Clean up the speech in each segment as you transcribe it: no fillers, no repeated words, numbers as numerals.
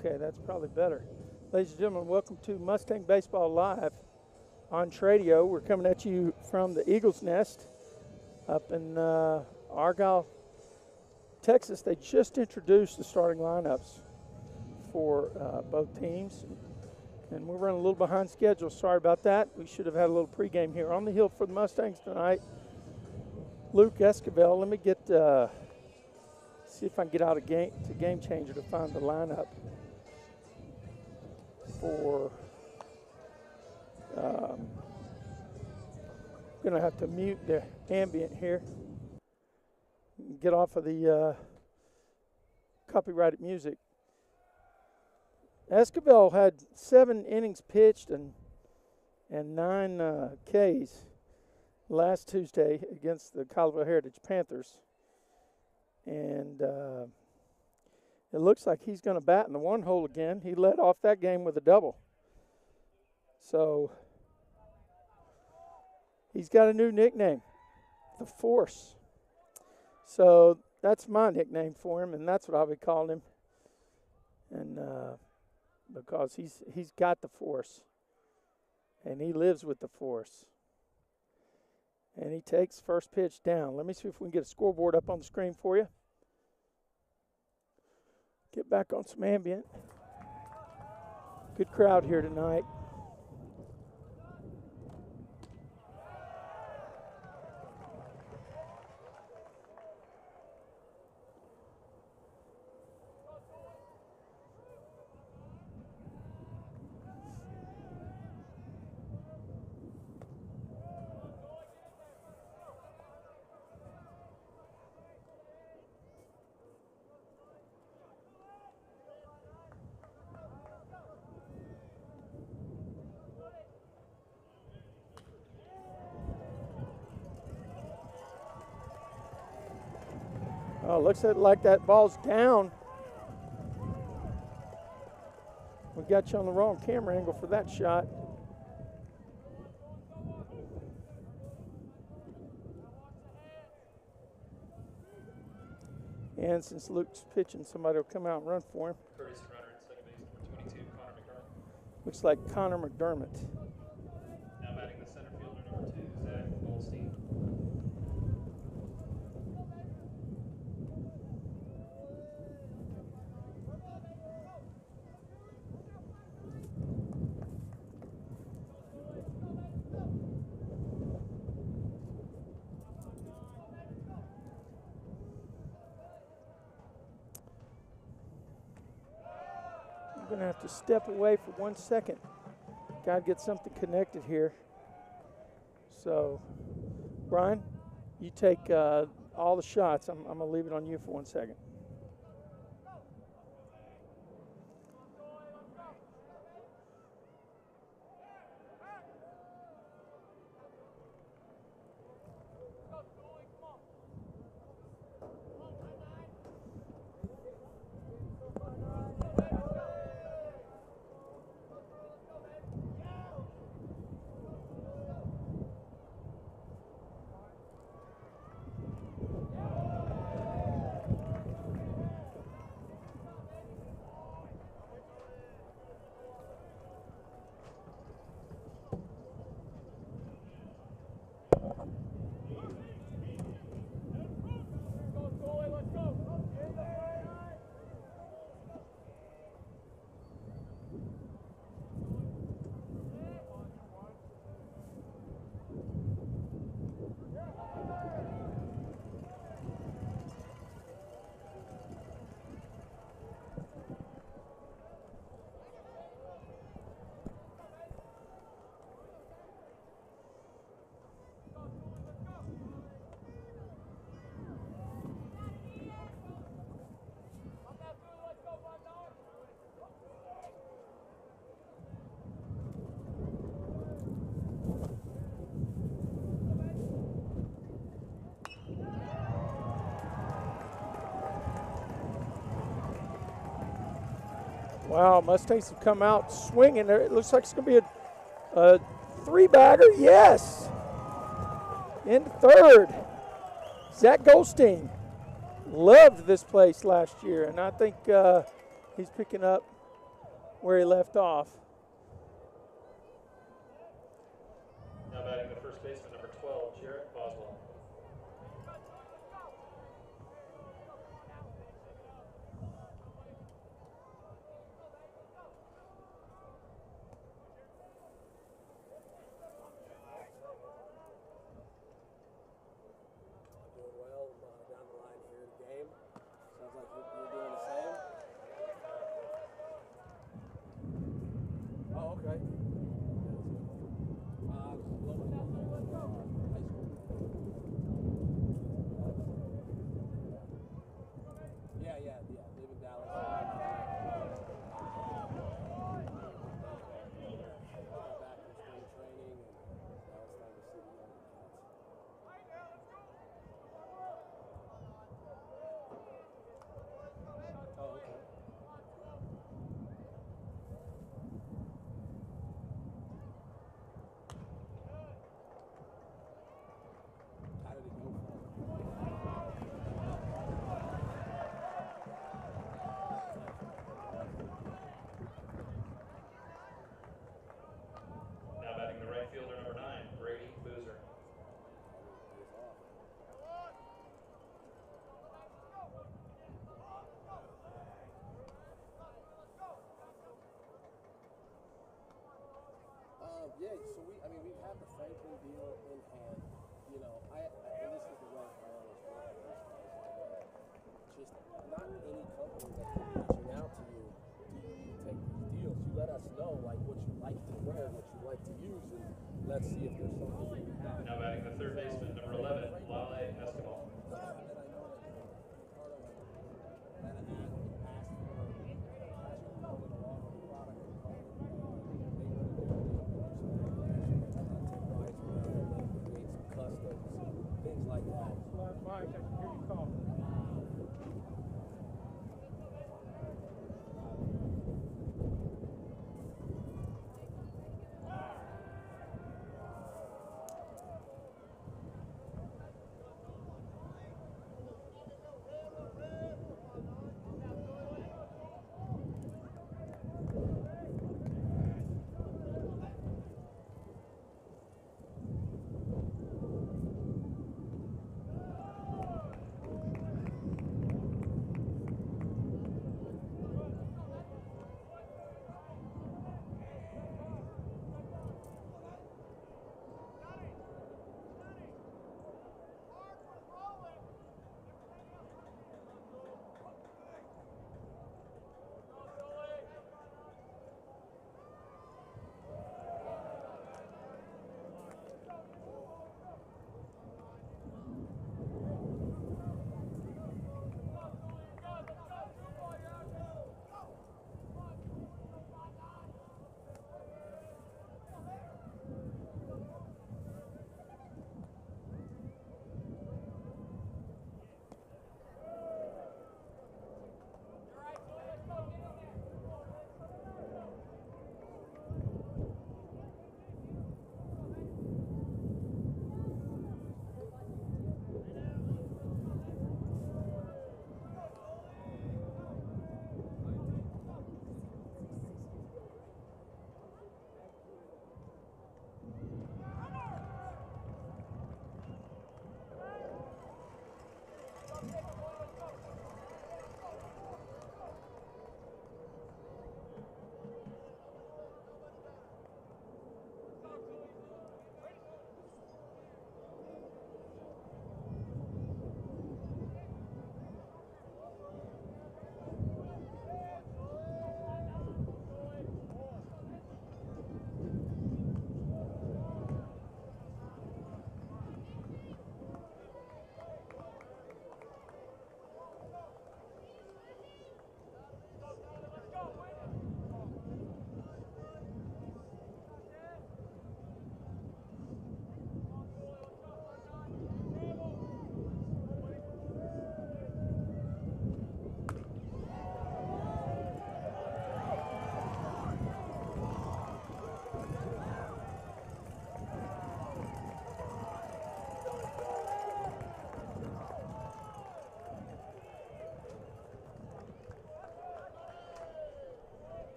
Okay, that's probably better. Ladies and gentlemen, welcome to Mustang Baseball Live on Tradio. We're coming at you from the Eagles Nest up in Argyle, Texas. They just introduced the starting lineups for both teams, and we're running a little behind schedule. Sorry about that. We should have had a little pregame here. On the hill for the Mustangs tonight, Luke Esquivel. Let me get see if I can get out of Game Changer to find the lineup for. Going to have to mute the ambient here. Get off of the copyrighted music. Esquivel had 7 innings pitched and 9 Ks last Tuesday against the Colleyville Heritage Panthers. And it looks like he's going to bat in the 1 hole again. He led off that game with a double. So he's got a new nickname, The Force. So that's my nickname for him, and that's what I'll be calling him. And because he's got the force, and he lives with the force. And he takes first pitch down. Let me see if we can get a scoreboard up on the screen for you. Get back on some ambient. Good crowd here tonight. Oh, looks like that ball's down. We got you on the wrong camera angle for that shot. And since Luke's pitching, somebody will come out and run for him. Curtis runner at second base, number 22, Connor McDermott. Looks like Connor McDermott. Now batting the center fielder, number 2, Zach Goldstein. I'm going to have to step away for 1 second. Got to get something connected here. So, Brian, you take all the shots. I'm going to leave it on you for 1 second. Wow, Mustangs have come out swinging there. It looks like it's going to be a 3-bagger. Yes. In third, Zach Goldstein loved this place last year, and I think he's picking up where he left off. Now batting the first baseman, number 12, Jarrett Boswell. Doing well down the line here in the game. Sounds like you're doing the same. Oh, okay. Yeah, live in Dallas. Got back from spring training, and now it's time to see the younger cats. Oh, okay. How did it go for Now batting the right fielder, number 9, Brady Boozer. Yeah, so we have the Franklin deal in hand. You know, and this is the way I always work with these guys. Just not any company that's reaching out to you, do you need to take these deals? You let us know, like, what you like to wear, what you like to use, and let's see if there's something we can have. Now batting the third baseman, number 11, Lale Escobar. And I know that Ricardo had asked for coming along with the product and coming, they want to do customs, things like that. Mike, I can hear you call.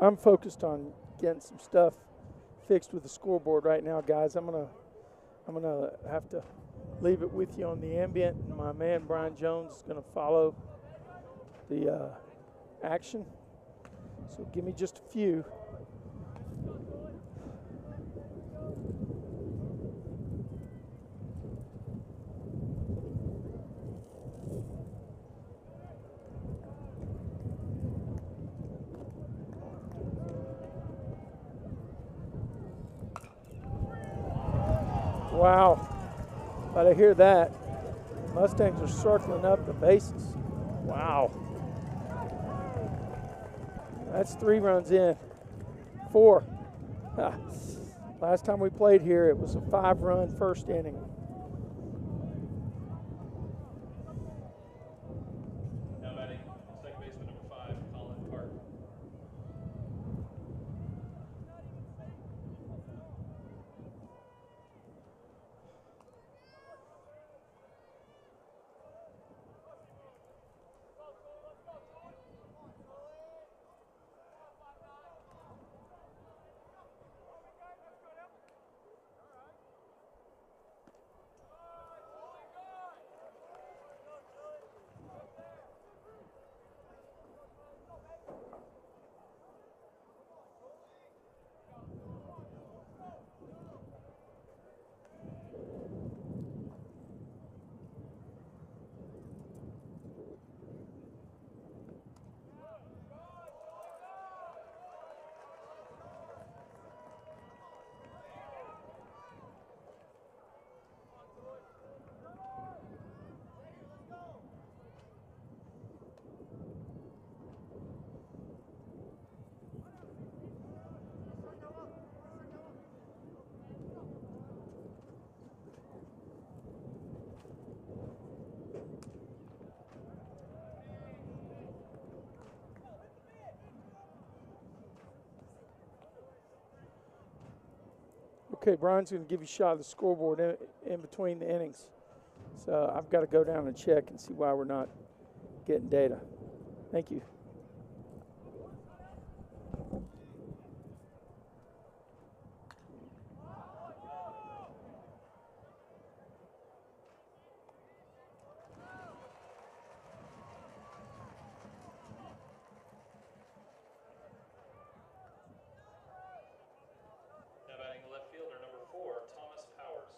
I'm focused on getting some stuff fixed with the scoreboard right now, guys. I'm gonna have to leave it with you on the ambient, and my man Brian Jones is gonna follow the action. So give me just a few. Wow. But I hear that. Mustangs are circling up the bases. Wow. That's 3 runs in. 4. Last time we played here, it was a 5-run first inning. Now batting second baseman number 5, Colin Park. Okay, Brian's going to give you a shot of the scoreboard in between the innings. So I've got to go down and check and see why we're not getting data. Thank you. Now batting left fielder number 4, Thomas Powers.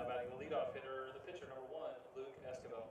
Now batting the leadoff hitter, the pitcher, number 1, Luke Escobar.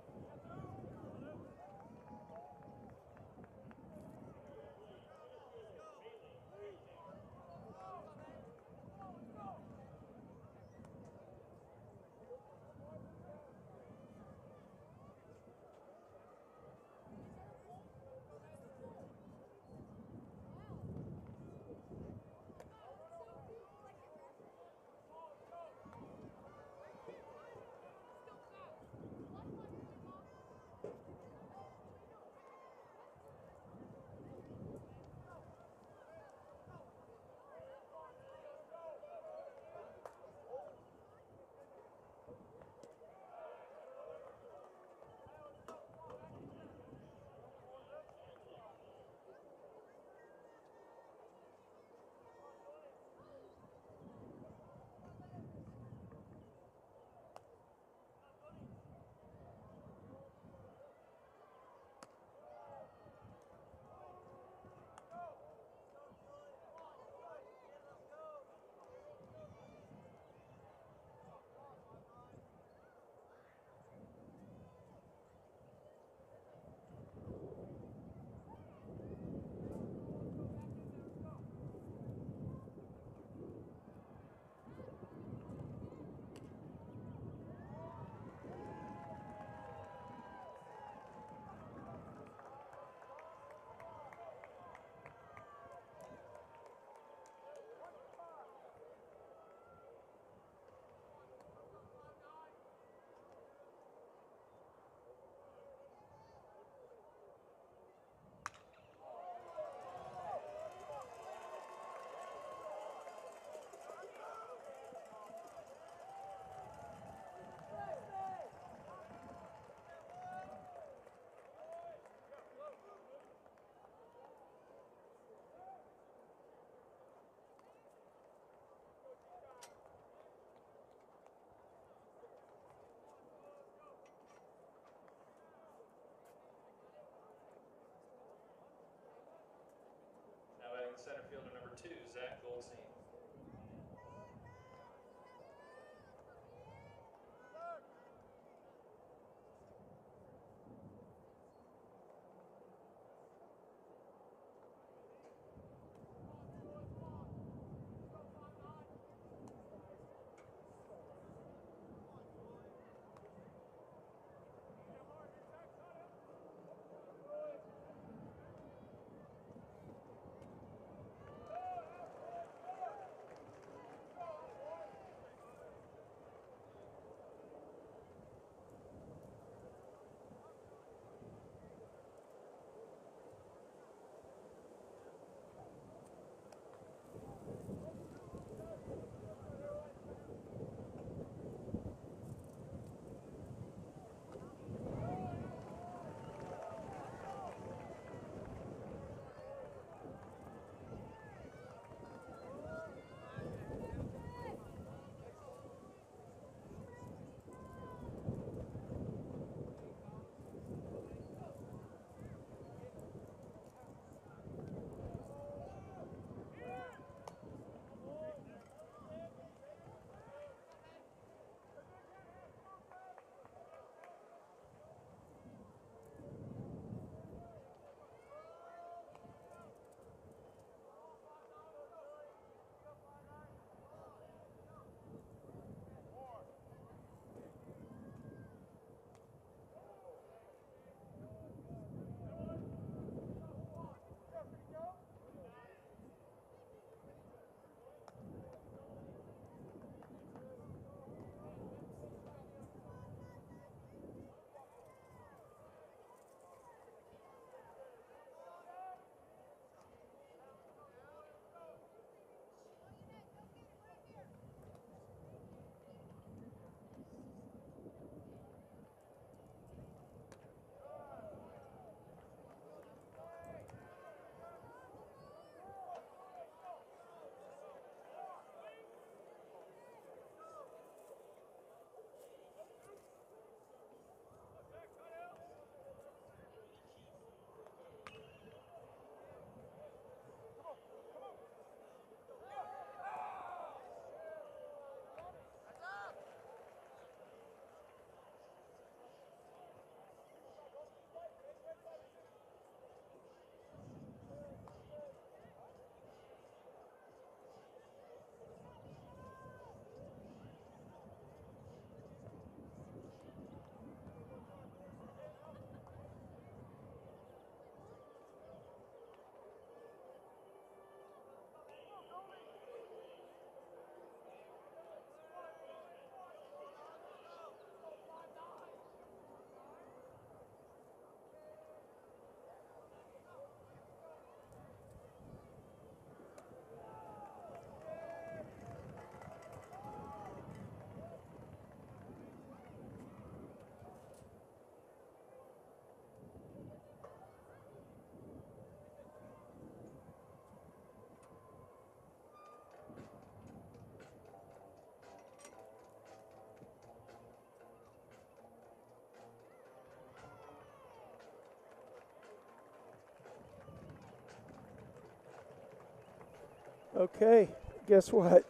Okay, guess what?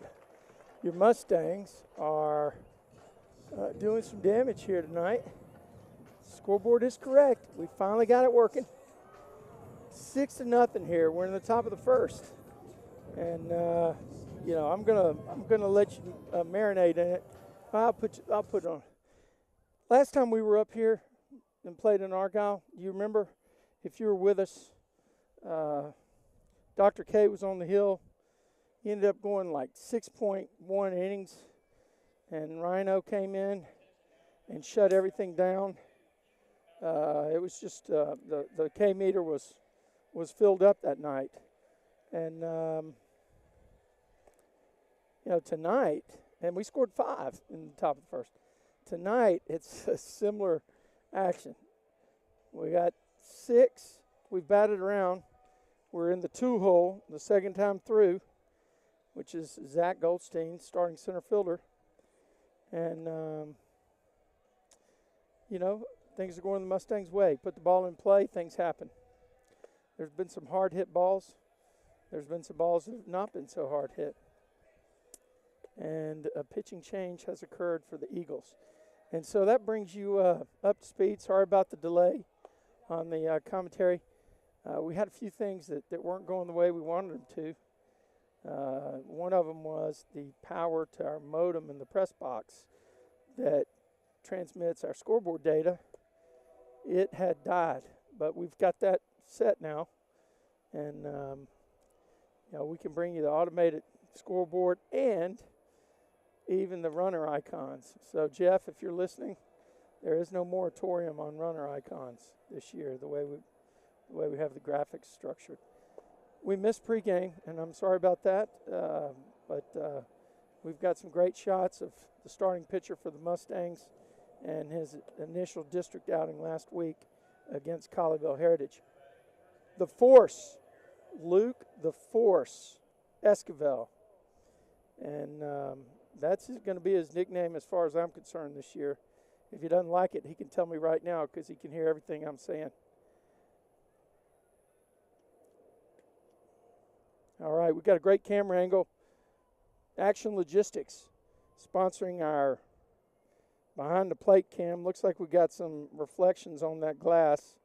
Your Mustangs are doing some damage here tonight. Scoreboard is correct. We finally got it working. 6-0 here. We're in the top of the first, and you know I'm gonna let you marinate in it. I'll put it on. Last time we were up here and played in Argyle, you remember? If you were with us, Dr. K was on the hill. He ended up going like 6.1 innings, and Rhino came in and shut everything down. It was just the K meter was filled up that night, and you know, tonight, and we scored 5 in the top of the first. Tonight it's a similar action. We got 6. We've batted around. We're in the 2-hole the second time through, which is Zach Goldstein, starting center fielder. And, you know, things are going the Mustangs' way. Put the ball in play, things happen. There's been some hard-hit balls. There's been some balls that have not been so hard hit. And a pitching change has occurred for the Eagles. And so that brings you up to speed. Sorry about the delay on the commentary. We had a few things that weren't going the way we wanted them to. One of them was the power to our modem in the press box that transmits our scoreboard data. It had died, but we've got that set now, and you know, we can bring you the automated scoreboard and even the runner icons. So Jeff, if you're listening, there is no moratorium on runner icons this year, the way we have the graphics structured. We missed pregame, and I'm sorry about that, but we've got some great shots of the starting pitcher for the Mustangs and his initial district outing last week against Colleyville Heritage. The Force, Luke the Force Esquivel, and that's going to be his nickname as far as I'm concerned this year. If he doesn't like it, he can tell me right now because he can hear everything I'm saying. All right, we've got a great camera angle. Action Logistics sponsoring our behind the plate cam. Looks like we got some reflections on that glass,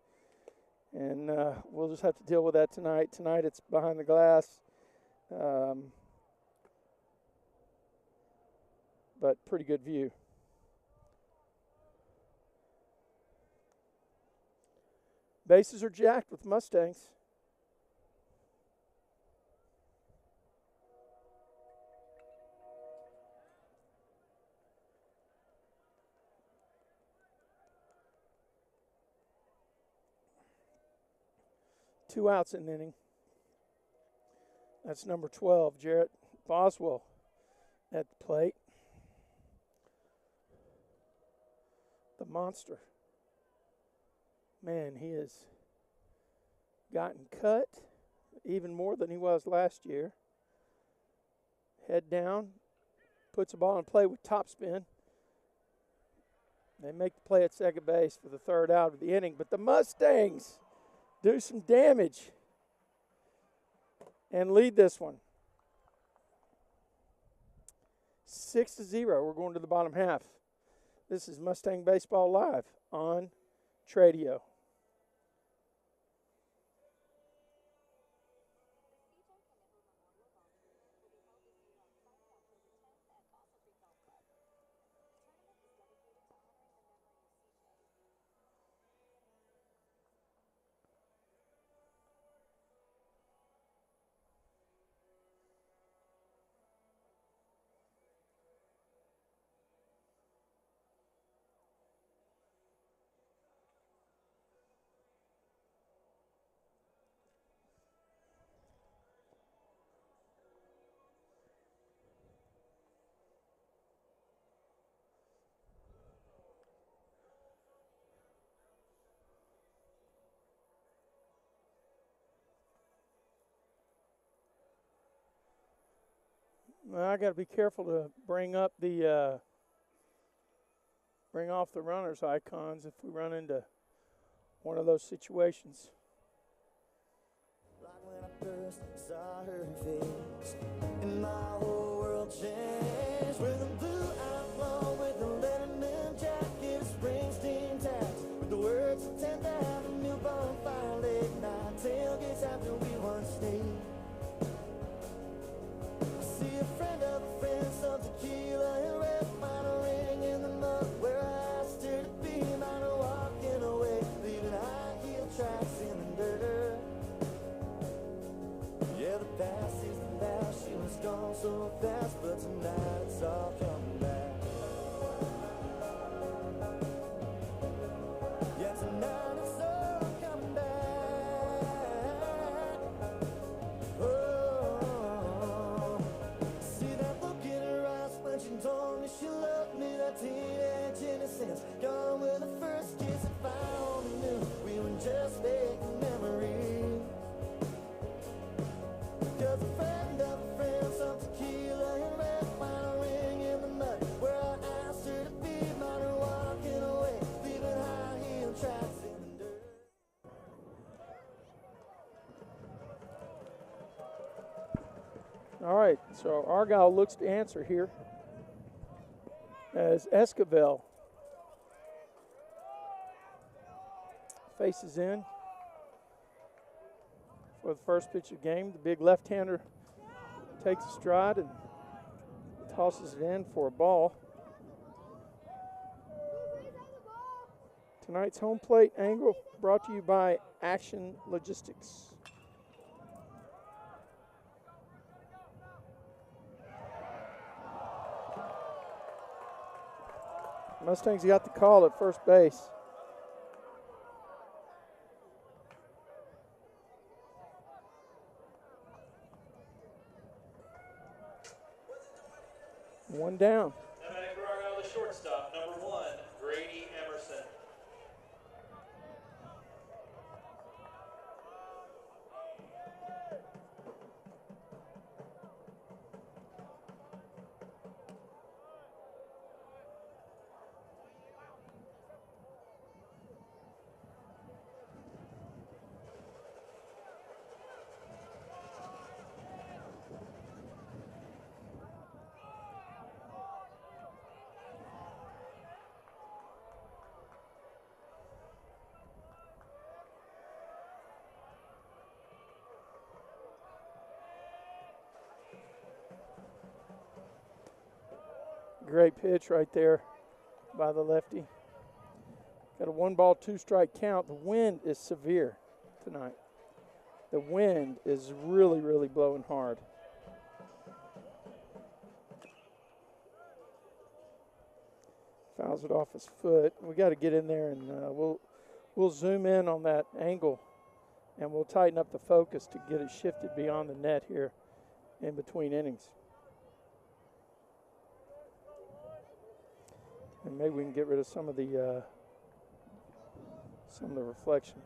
and we'll just have to deal with that tonight. Tonight it's behind the glass, but pretty good view. Bases are jacked with Mustangs. Two outs in the inning. That's number 12, Jarrett Boswell at the plate. The monster. Man, he has gotten cut even more than he was last year. Head down, puts the ball in play with topspin. They make the play at second base for the third out of the inning, but the Mustangs do some damage and lead this one 6-0. We're going to the bottom half. This is Mustang Baseball Live on Tradio. Well, I got to be careful to bring off the runners icons if we run into one of those situations. Rockland When I first saw her face, and my whole world changed. With a blue outlaw, with a Letterman jacket, a Springsteen tax, with the words of 10th Avenue bonfire, late night tailgates after we once stayed. I see a friend of a friend, some tequila and red, mine a ring in the mud where I asked her to be, mine a walking away, leaving high heel tracks in the dirt. Yeah, the past is the past, she was gone so fast, but tonight it's all coming back. Yeah, tonight it's all coming back. Oh, see that look in her eyes when she told me she loved me, that teenage innocence, gone with the first kiss. If I only knew we were just making memories. Cause a friend of a friend, some tequila and red, mine a ring in the mud where I asked her to be, mine her walking away, leaving high heel tracks in the dirt. All right, so Argyle looks to answer here as Esquivel faces in for the first pitch of the game. The big left-hander takes a stride and tosses it in for a ball. Tonight's home plate angle brought to you by Action Logistics. Mustangs got the call at first base. One down. Now batting for Argyle, the shortstop, number 1, Grady Emerson. Great pitch right there by the lefty. Got a 1-ball, 2-strike count. The wind is severe tonight. The wind is really, really blowing hard. Fouls it off his foot. We got to get in there and we'll zoom in on that angle and we'll tighten up the focus to get it shifted beyond the net here in between innings. And maybe we can get rid of some of the reflection.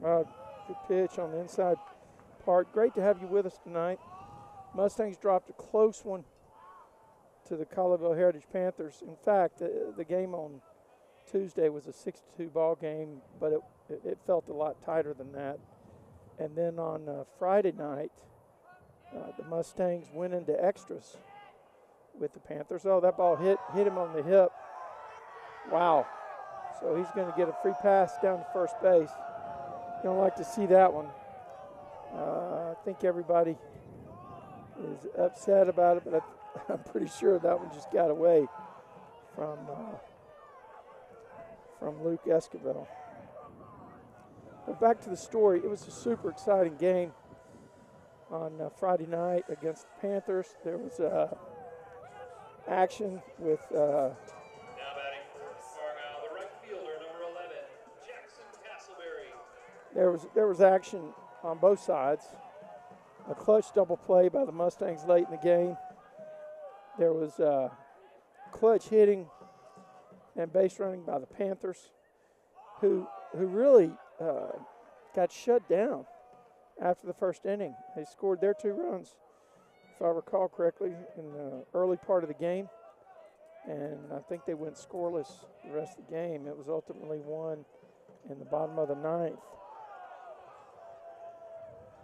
Good pitch on the inside part. Great to have you with us tonight. Mustangs dropped a close one to the Colleyville Heritage Panthers. In fact, the game on Tuesday was a 6-2 ball game, but it felt a lot tighter than that. And then on Friday night, the Mustangs went into extras with the Panthers. Oh, that ball hit him on the hip. Wow. So he's going to get a free pass down to first base. You don't like to see that one. I think everybody is upset about it, but I'm pretty sure that one just got away from Luke Esquivel. But back to the story, it was a super exciting game on Friday night against the Panthers. There was action with Now batting for Argyle, the right fielder, number 11, Jackson Castleberry. there was action on both sides. A clutch double play by the Mustangs late in the game. There was clutch hitting and base running by the Panthers, who really got shut down after the first inning. They scored their 2 runs, if I recall correctly, in the early part of the game. And I think they went scoreless the rest of the game. It was ultimately won in the bottom of the ninth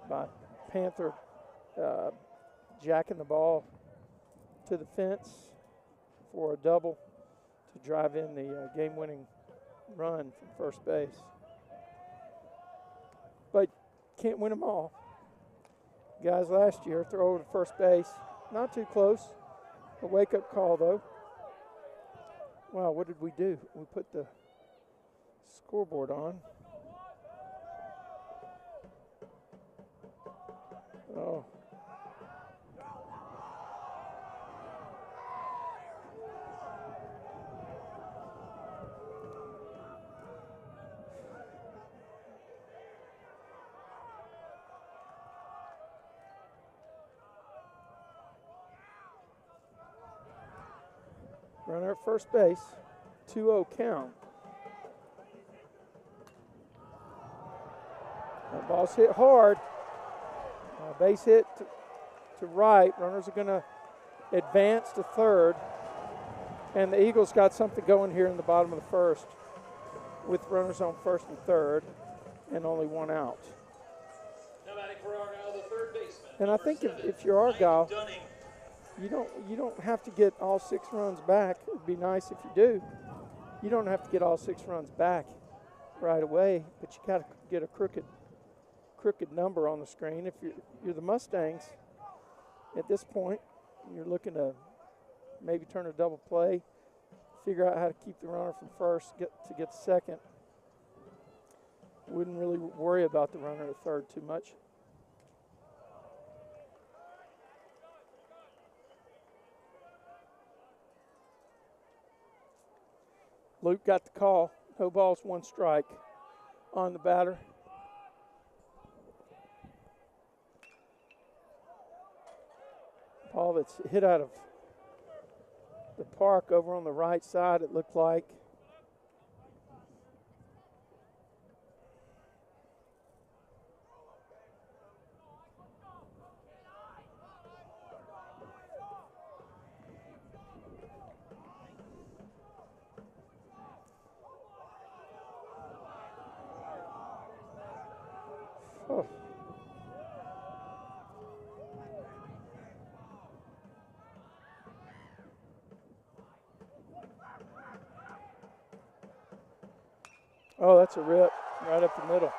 by Panther jacking the ball to the fence for a double to drive in the game-winning run from first base. But can't win them all. Guys last year throw over to first base. Not too close. A wake-up call, though. Wow, what did we do? We put the scoreboard on. Oh. Runner at first base, 2-0 count. That ball's hit hard. Base hit to right. Runners are going to advance to third. And the Eagles got something going here in the bottom of the first with runners on first and third and only one out. Now batting for Argyle, the third baseman. And I think if you're Argyle, you don't have to get all 6 runs back. It would be nice if you do. You don't have to get all 6 runs back right away, but you got to get a crooked number on the screen. If you're the Mustangs at this point, you're looking to maybe turn a double play, figure out how to keep the runner from first to get to second. Wouldn't really worry about the runner at third too much. Luke got the call. No balls, 1 strike on the batter. Ball that's hit out of the park over on the right side, it looked like. Oh. Oh, that's a rip right up the middle.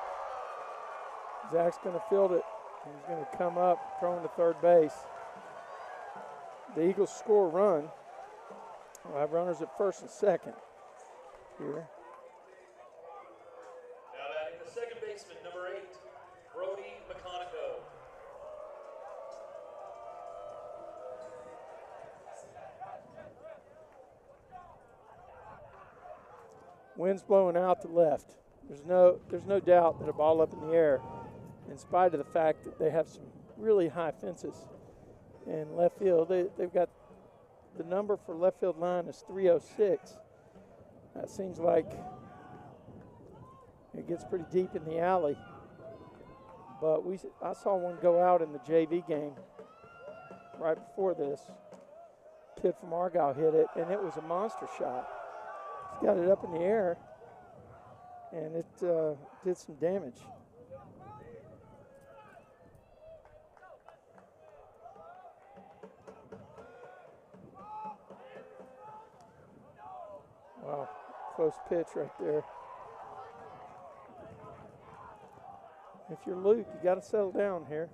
Zach's going to field it. He's going to come up, throwing to third base. The Eagles score a run. We'll have runners at first and second here. Now batting the second baseman, number 8, Brody McConico. Wind's blowing out to left. There's no doubt that a ball up in the air, in spite of the fact that they have some really high fences in left field. They've got the number for left field line is 306. That seems like it gets pretty deep in the alley. But I saw one go out in the JV game right before this. Kid from Argyle hit it, and it was a monster shot. He's got it up in the air, and it did some damage. Wow, close pitch right there. If you're Luke, you got to settle down here.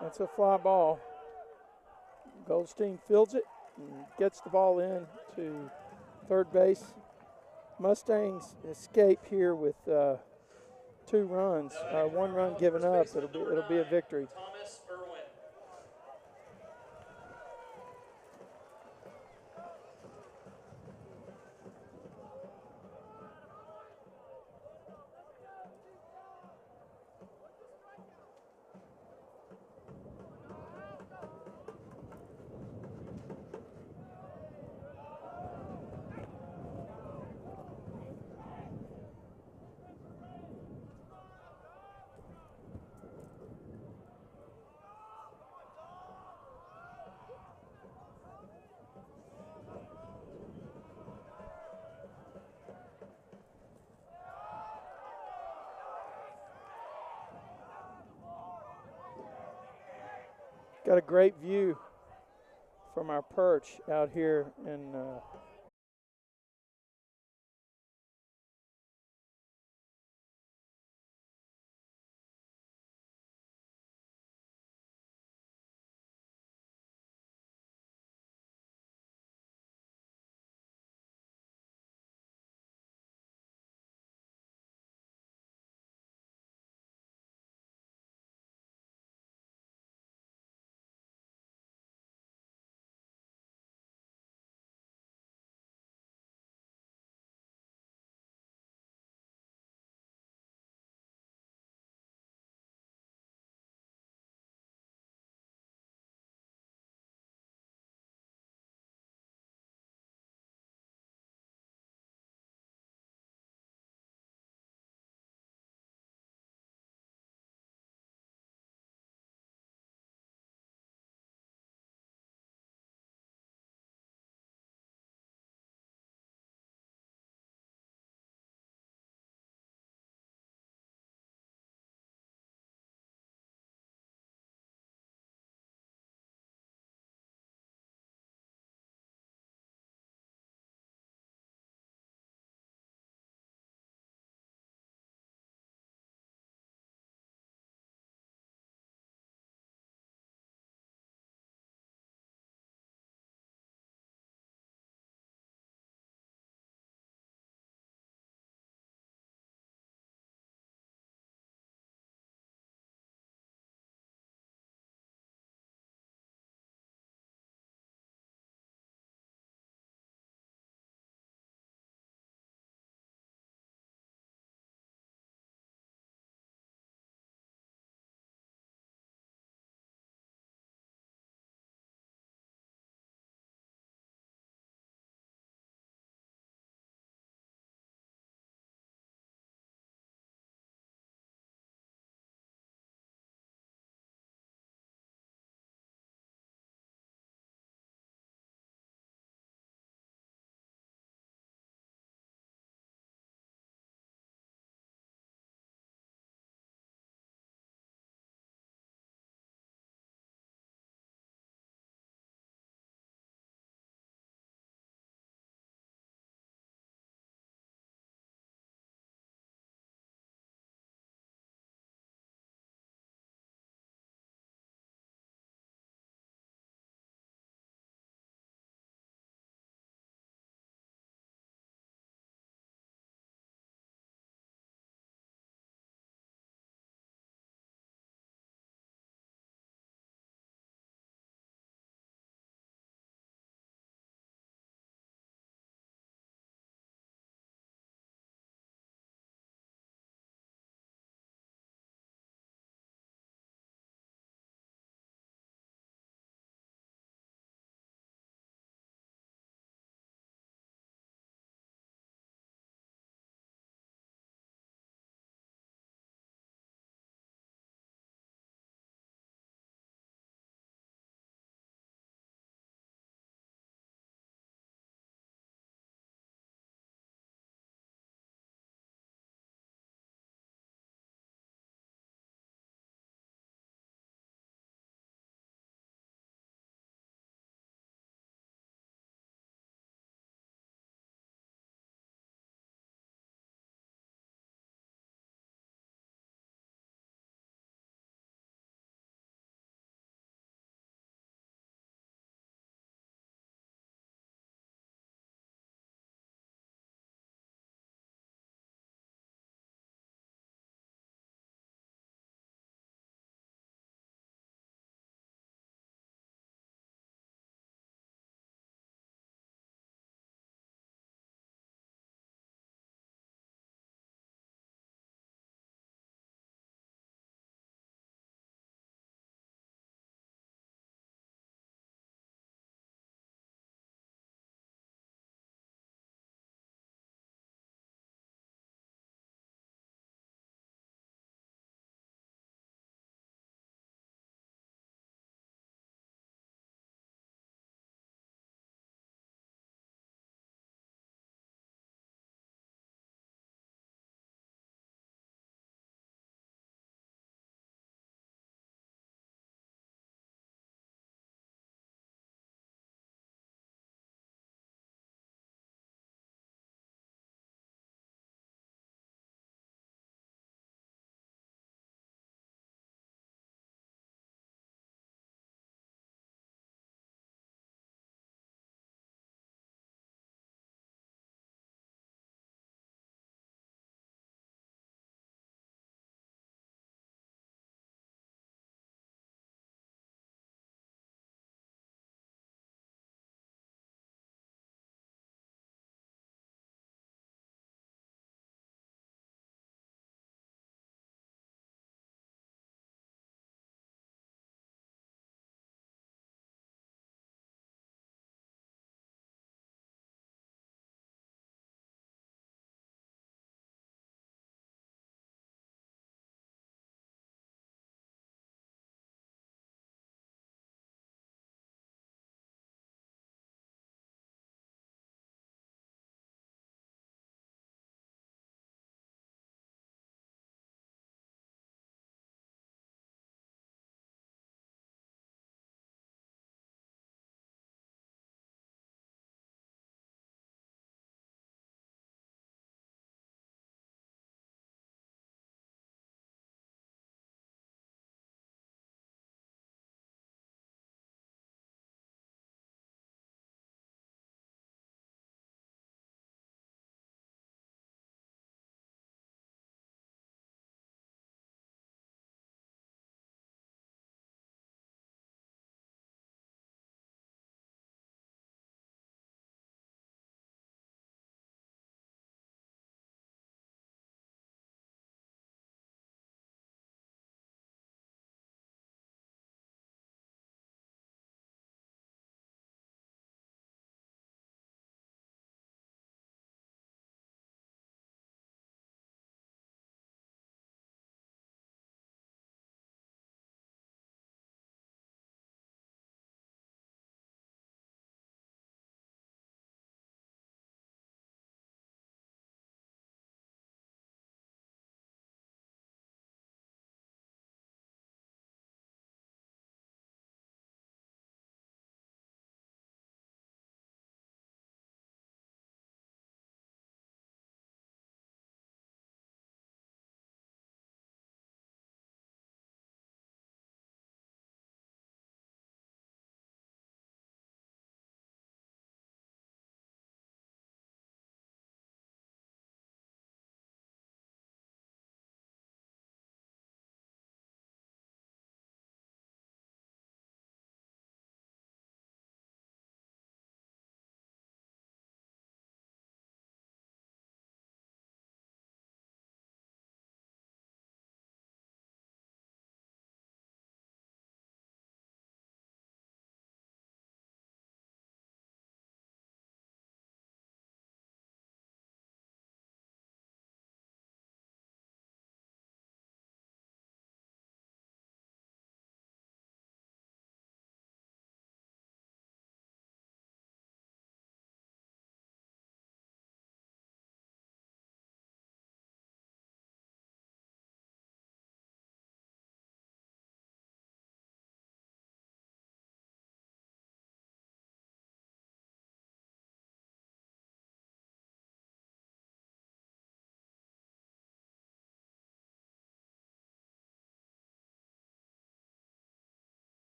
That's a fly ball. Goldstein fields it and gets the ball in to third base. Mustangs escape here with 2 runs, 1 run given up. It'll be a victory. Thomas Irwin. Got a great view from our perch out here in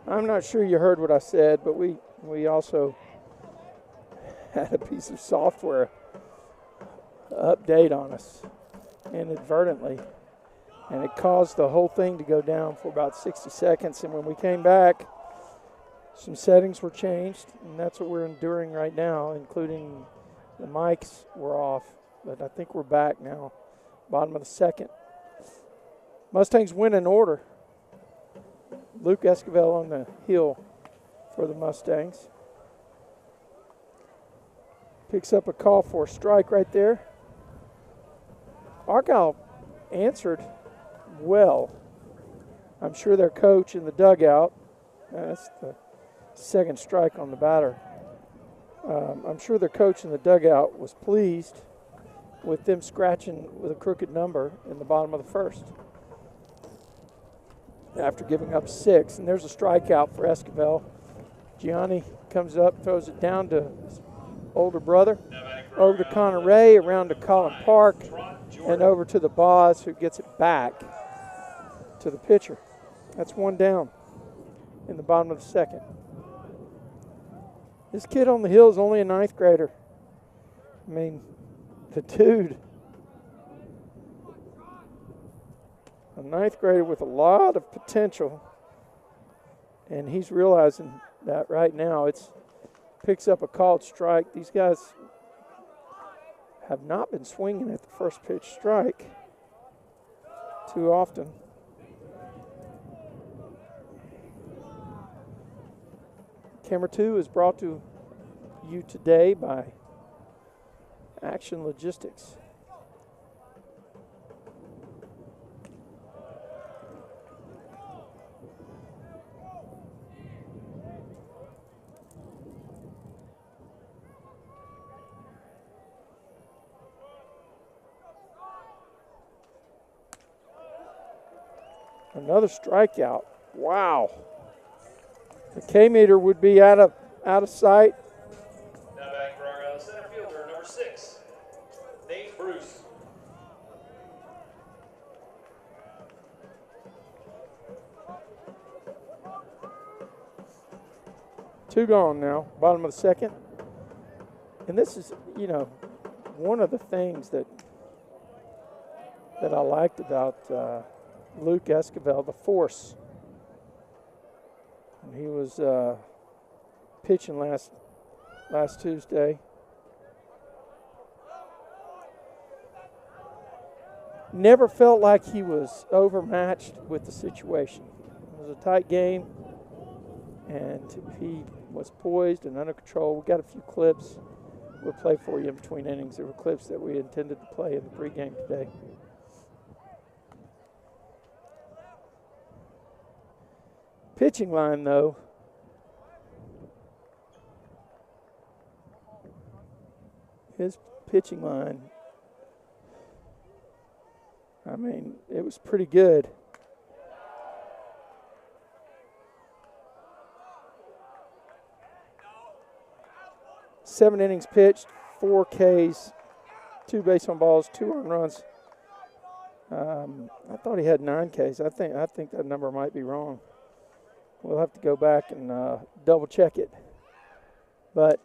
I'm not sure you heard what I said, but we also had a piece of software update on us inadvertently, and it caused the whole thing to go down for about 60 seconds. And when we came back, some settings were changed, and that's what we're enduring right now, including the mics were off. But I think we're back now, bottom of the second. Mustangs win in order. Luke Esquivel on the hill for the Mustangs. Picks up a call for a strike right there. Argyle answered well. I'm sure their coach in the dugout, that's the second strike on the batter. I'm sure their coach in the dugout was pleased with them scratching with a crooked number in the bottom of the first after giving up 6. And there's a strikeout for Esquivel. Gianni comes up, throws it down to his older brother, over to Connor Ray, around to Colin Park, and over to the Boz, who gets it back to the pitcher. That's one down in the bottom of the second. This kid on the hill is only a 9th grader. I mean, the dude, a 9th grader with a lot of potential, and he's realizing that right now. Picks up a called strike. These guys have not been swinging at the first pitch strike too often. Camera 2 is brought to you today by Action Logistics. Another strikeout. Wow. The K-meter would be out of sight. Now batting for Argyle, center fielder, number 6, Nate Bruce. Two gone now, bottom of the second. And this is, one of the things that I liked about Luke Esquivel, the force. And he was pitching last Tuesday. Never felt like he was overmatched with the situation. It was a tight game, and he was poised and under control. We got a few clips we'll play for you in between innings. There were clips that we intended to play in the pregame today. Pitching line, though, his pitching line, I mean, it was pretty good. Seven innings pitched, 4 Ks, 2 base on balls, 2 earned runs. I thought he had 9 Ks. I think that number might be wrong. We'll have to go back and double check it. But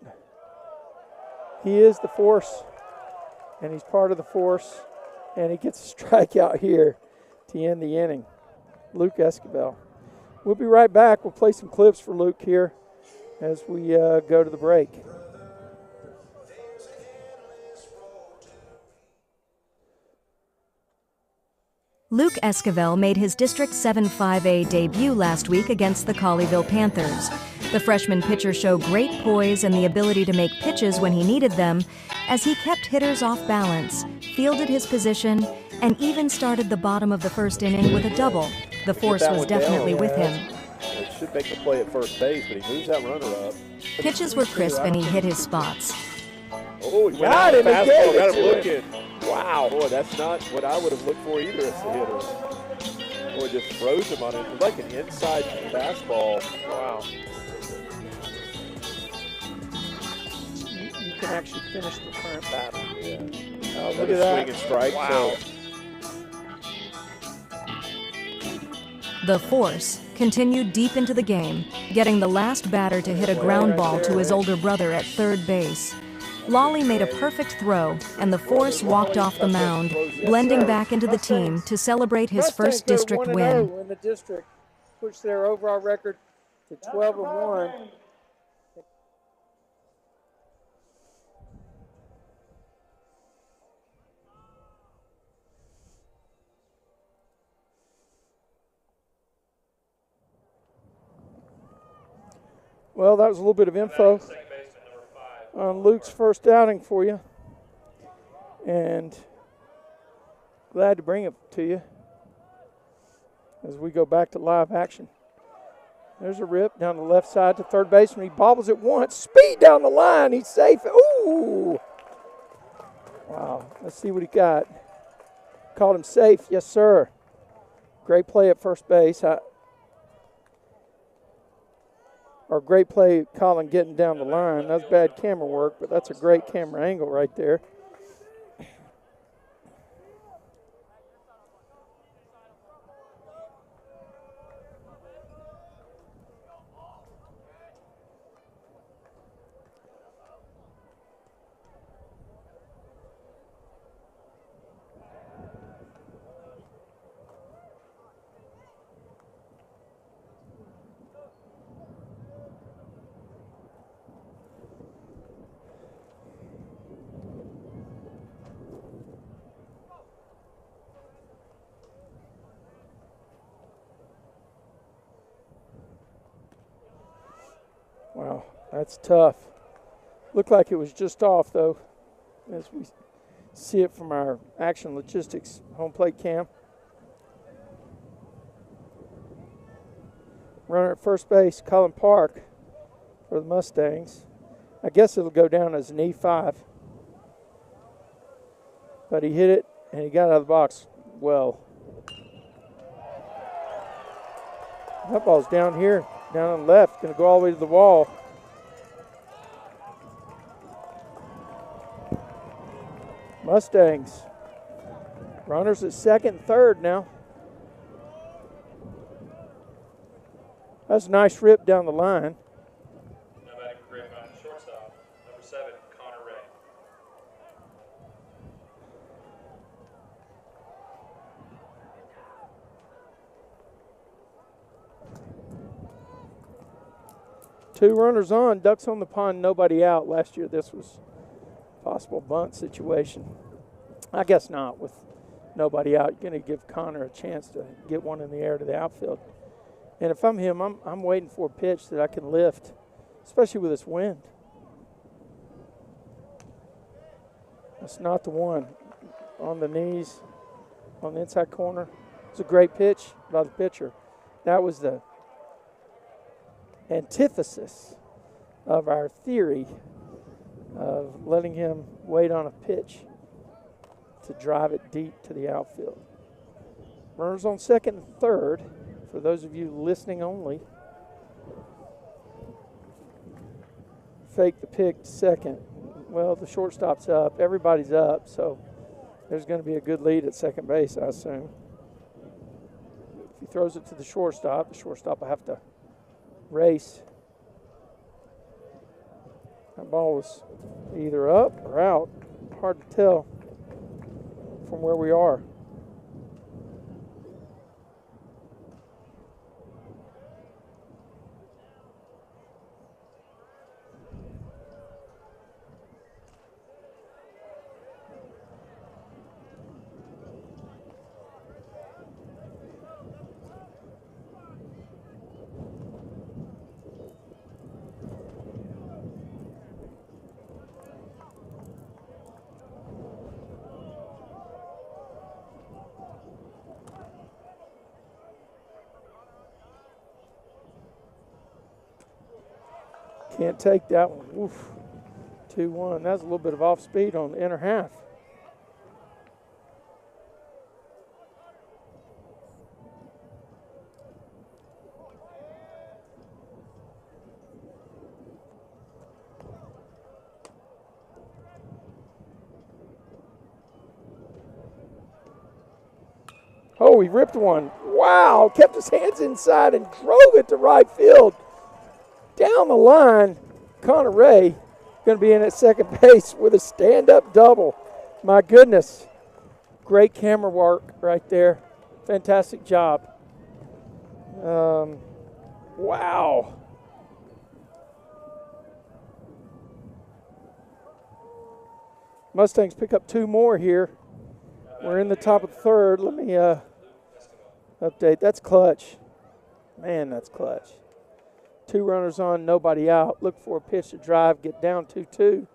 he is the force, and he's part of the force, and he gets a strikeout here to end the inning. Luke Esquivel. We'll be right back. We'll play some clips for Luke here as we go to the break. Luke Esquivel made his District 7-5A debut last week against the Colleyville Panthers. The freshman pitcher showed great poise and the ability to make pitches when he needed them, as he kept hitters off balance, fielded his position, and even started the bottom of the first inning with a double. The force was definitely with him. It should make the play at first base, but he moves that runner up. Pitches were crisp and he hit his spots. Oh, he got him. got him looking. Wow. Boy, that's not what I would have looked for either as the hitter. Boy, just froze him on it. It was like an inside fastball. Wow. You can actually finish the current battle. Yeah. Oh, look at that. Swing and strike. Wow. So The Force continued deep into the game, getting the last batter to hit a ground ball to his older brother at third base. Lolly made a perfect throw, and the Force walked off the mound, blending back into the team to celebrate his first district win. In the district, push their overall record to 12-1. Well, that was a little bit of info on Luke's first outing for you, and glad to bring it to you as we go back to live action. There's a rip down the left side to third baseman. He bobbles it once. Speed down the line. He's safe. Ooh! Wow. Let's see what he got. Called him safe. Yes, sir. Great play at first base. Or great play, Colin, getting down the line. That's bad camera work, but that's a great camera angle right there. Wow, that's tough. Looked like it was just off, though, as we see it from our Action Logistics home plate cam. Runner at first base, Cullen Park for the Mustangs. I guess it'll go down as an E5. But he hit it, and he got out of the box well. That ball's down here. Down on the left, going to go all the way to the wall. Mustangs. Runners at second and third now. That's a nice rip down the line. Now batting for Grapevine, shortstop, number 7, Connor Ray. Two runners on, ducks on the pond, nobody out. Last year this was a possible bunt situation. I guess not with nobody out. You're going to give Connor a chance to get one in the air to the outfield. And if I'm him, I'm waiting for a pitch that I can lift, especially with this wind. That's not the one. On the knees, on the inside corner. It's a great pitch by the pitcher. That was the antithesis of our theory of letting him wait on a pitch to drive it deep to the outfield. Runners on second and third, for those of you listening only. Fake the pick to second. Well, the shortstop's up. Everybody's up, so there's going to be a good lead at second base, I assume. If he throws it to the shortstop will have to race. That ball was either up or out. Hard to tell from where we are. Can't take that one. Oof. 2-1. That's a little bit of off speed on the inner half. Oh, he ripped one. Wow, kept his hands inside and drove it to right field. Down the line, Connor Ray going to be in at second base with a stand-up double. My goodness. Great camera work right there. Fantastic job. Wow. Mustangs pick up 2 more here. We're in the top of the third. Let me update. That's clutch. Man, that's clutch. 2 runners on, nobody out. Look for a pitch to drive, get down 2-2,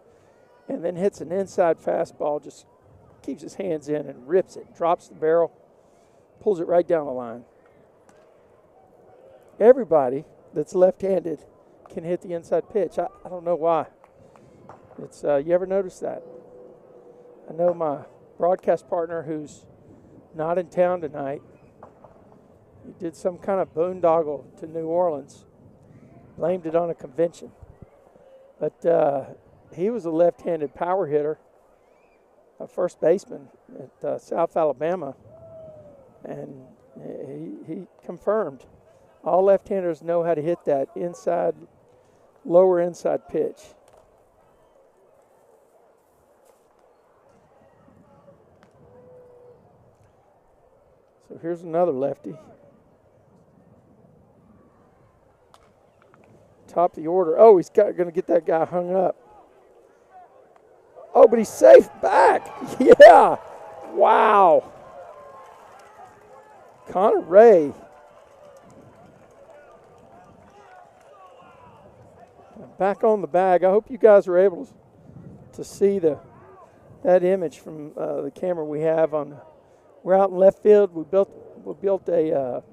and then hits an inside fastball. Just keeps his hands in and rips it. Drops the barrel, pulls it right down the line. Everybody that's left-handed can hit the inside pitch. I don't know why. It's you ever notice that? I know my broadcast partner who's not in town tonight, he did some kind of boondoggle to New Orleans, blamed it on a convention. But he was a left-handed power hitter, a first baseman at South Alabama, and he confirmed all left-handers know how to hit that inside, lower inside pitch. So here's another lefty. Top of the order. Oh, he's going to get that guy hung up. Oh, but he's safe back. Yeah. Wow. Connor Ray. Back on the bag. I hope you guys are able to see that image from the camera we have on. We're out in left field. We built a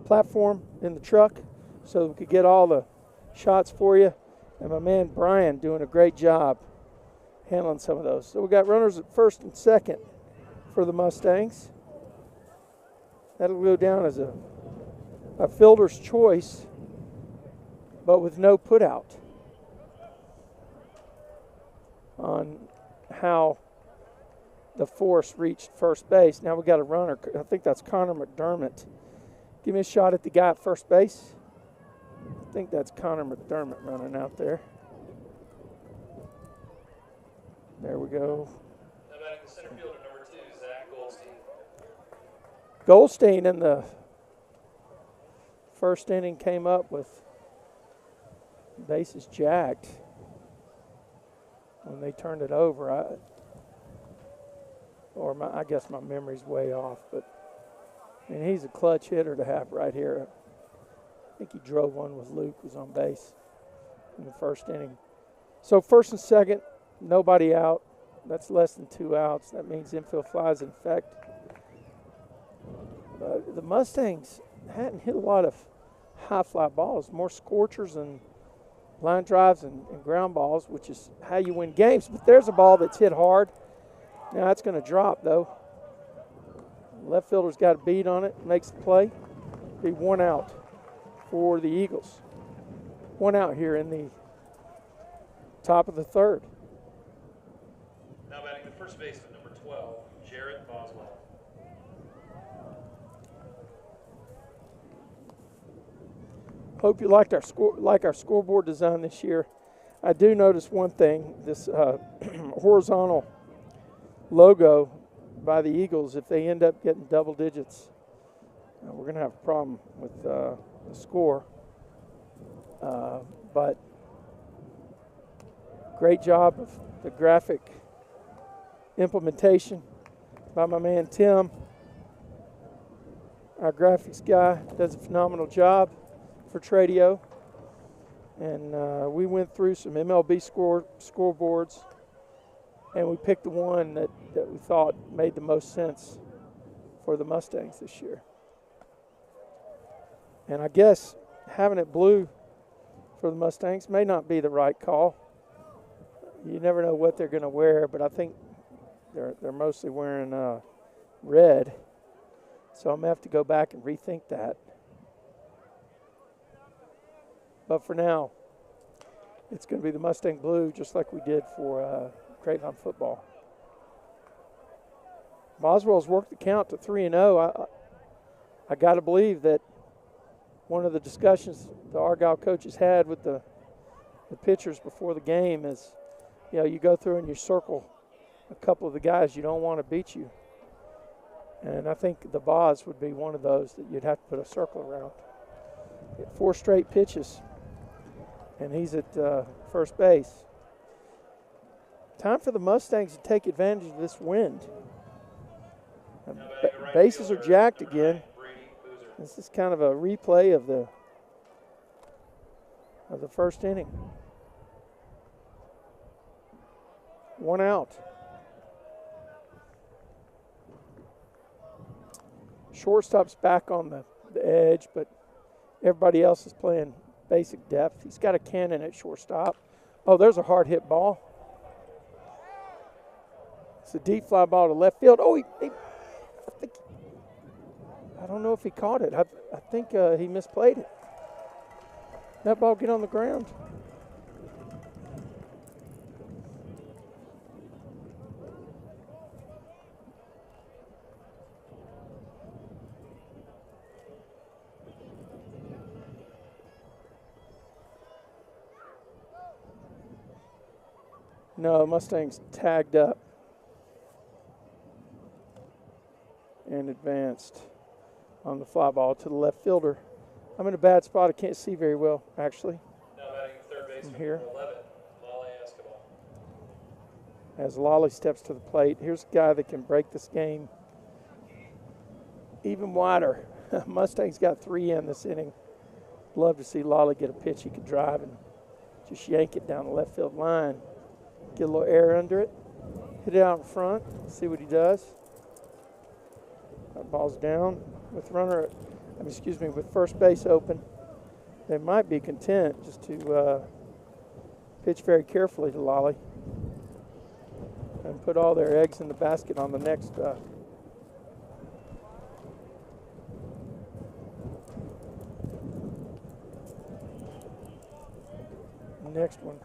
platform in the truck so we could get all the shots for you. And my man Brian doing a great job handling some of those. So we got runners at first and second for the Mustangs. That'll go down as a fielder's choice, but with no put out on how the force reached first base. Now we got a runner. I think that's Connor McDermott. Give me a shot at the guy at first base. I think that's Connor McDermott running out there. There we go. Now batting the center fielder, number 2, Zach Goldstein. Goldstein in the first inning came up with bases jacked when they turned it over. I guess my memory's way off, but I mean, he's a clutch hitter to have right here. I think he drove one with Luke, was on base in the first inning. So first and second, nobody out. That's less than 2 outs. That means infield flies in effect. The Mustangs hadn't hit a lot of high fly balls, more scorchers and line drives and ground balls, which is how you win games. But there's a ball that's hit hard. Now that's going to drop, though. Left fielder's got a beat on it, makes the play. Be 1 out for the Eagles. 1 out here in the top of the third. Now batting the first baseman, number 12, Jared Boswell. Hope you liked our scoreboard design this year. I do notice one thing: this horizontal logo by the Eagles. If they end up getting double digits, we're going to have a problem with the score. But great job of the graphic implementation by my man Tim. Our graphics guy does a phenomenal job for Tradio. And we went through some MLB scoreboards, and we picked the one that we thought made the most sense for the Mustangs this year. And I guess having it blue for the Mustangs may not be the right call. You never know what they're going to wear, but I think they're mostly wearing red. So I'm going to have to go back and rethink that. But for now, it's going to be the Mustang blue, just like we did for Grapevine football. Boswell's worked the count to 3-0. I got to believe that one of the discussions the Argyle coaches had with the pitchers before the game is, you go through and you circle a couple of the guys you don't want to beat you. And I think the Boz would be one of those that you'd have to put a circle around. 4 straight pitches, and he's at first base. Time for the Mustangs to take advantage of this wind. Bases are jacked again. This is kind of a replay of the first inning. 1 out. Shortstop's back on the edge, but everybody else is playing basic depth. He's got a cannon at shortstop. Oh, there's a hard hit ball. It's a deep fly ball to left field. Oh, I don't know if he caught it. I think he misplayed it. That ball get on the ground. No, Mustang's tagged up and advanced on the fly ball to the left fielder. I'm in a bad spot. I can't see very well, actually. Now batting third base from here. 11, Lolly Escobar. As Lolly steps to the plate, here's a guy that can break this game even wider. Mustang's got 3 in this inning. Love to see Lolly get a pitch he could drive and just yank it down the left field line. Get a little air under it. Hit it out in front. See what he does. That ball's down with with first base open. They might be content just to pitch very carefully to Lolly and put all their eggs in the basket on the next one.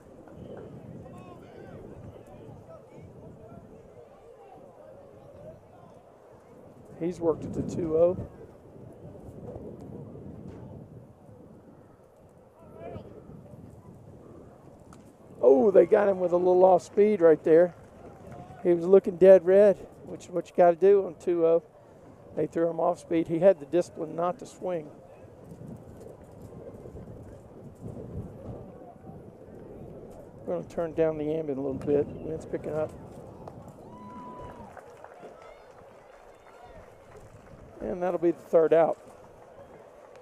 He's worked it to 2-0. Oh, they got him with a little off speed right there. He was looking dead red, which is what you got to do on 2-0. They threw him off speed. He had the discipline not to swing. We're going to turn down the ambient a little bit. Wind's picking up. And that'll be the third out.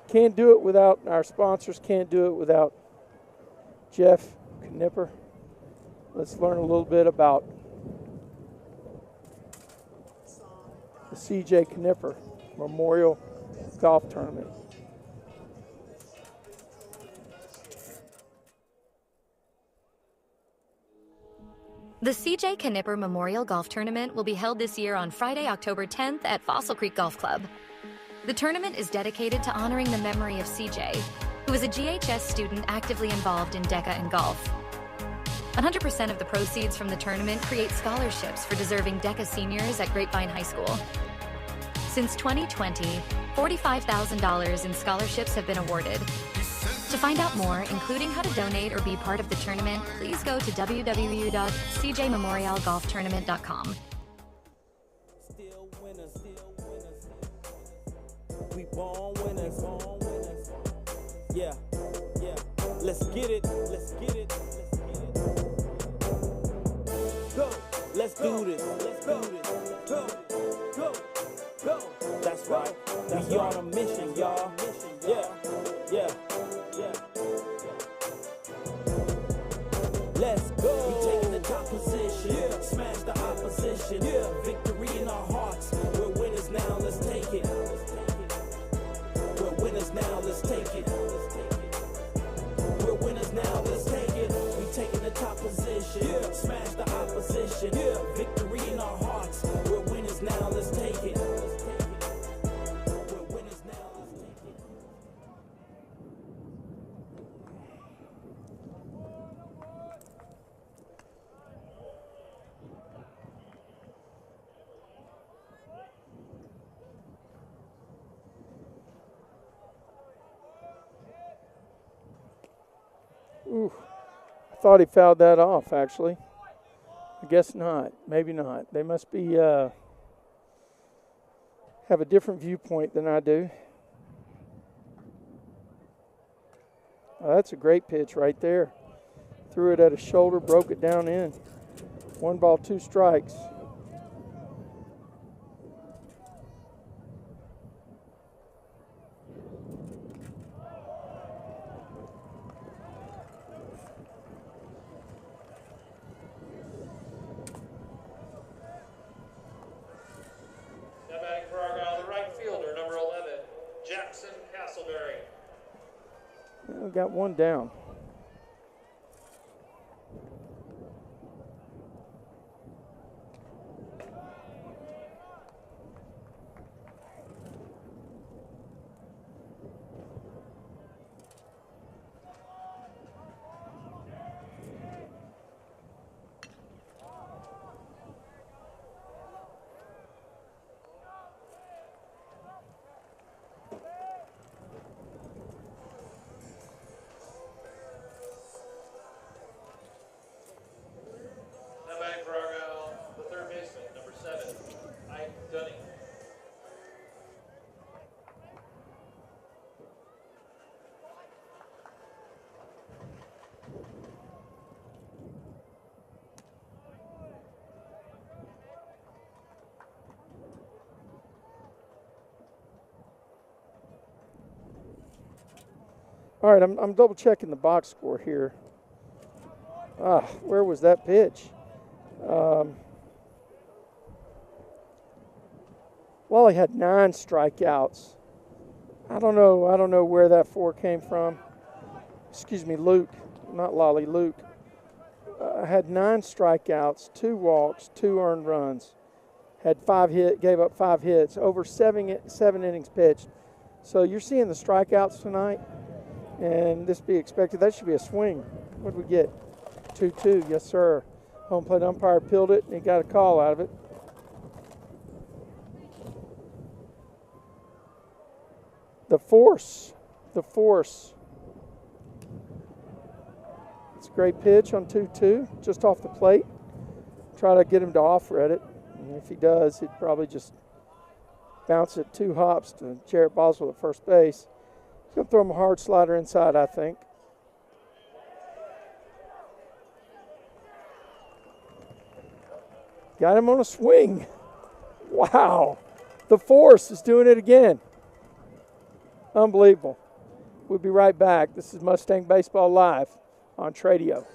Can't do it without our sponsors. Can't do it without Jeff Knipper. Let's learn a little bit about the C.J. Knipper Memorial Golf Tournament. The C.J. Knipper Memorial Golf Tournament will be held this year on Friday, October 10th at Fossil Creek Golf Club. The tournament is dedicated to honoring the memory of C.J., who was a GHS student actively involved in DECA and golf. 100% of the proceeds from the tournament create scholarships for deserving DECA seniors at Grapevine High School. Since 2020, $45,000 in scholarships have been awarded. To find out more, including how to donate or be part of the tournament, please go to www.cjmemorialgolftournament.com. We born winners. Yeah. Let's get it. Go. Let's do this. Go. That's right. We on a mission, y'all. Yeah. Let's go. We taking the top position. Smash the opposition. Victory in our hearts. We're winners now. Let's take it. We're winners now. Let's take it. We're winners now. Let's take it. We taking the top position. Smash the opposition. Victory in our hearts. We're winners now. Let's take it. We're winners now. Let's take it. thought he fouled that off, actually. I guess not. Maybe not. They must be have a different viewpoint than I do. Oh, that's a great pitch right there. Threw it at his shoulder, broke it down in. 1 ball, 2 strikes. Now batting for Argyle, the right fielder, number 11, Jackson Castleberry. We got 1 down. Now batting for Argyle, the third baseman, number 7, Ike Dunning. All right, I'm double checking the box score here. Where was that pitch? Well, he had 9 strikeouts. I don't know where that 4 came from. Excuse me, Luke, not Lolly, Luke. Had 9 strikeouts, 2 walks, 2 earned runs. Had 5 gave up 5 hits, over 7 innings pitched. So you're seeing the strikeouts tonight, and this be expected. That should be a swing. What did we get? 2-2, yes sir. Home plate umpire peeled it, and he got a call out of it. The force. It's a great pitch on 2-2, just off the plate. Try to get him to off-red it. And if he does, he'd probably just bounce it 2 hops to Jarrett Boswell at first base. He's going to throw him a hard slider inside, I think. Got him on a swing. Wow. The force is doing it again. Unbelievable. We'll be right back. This is Mustang Baseball Live on Tradio.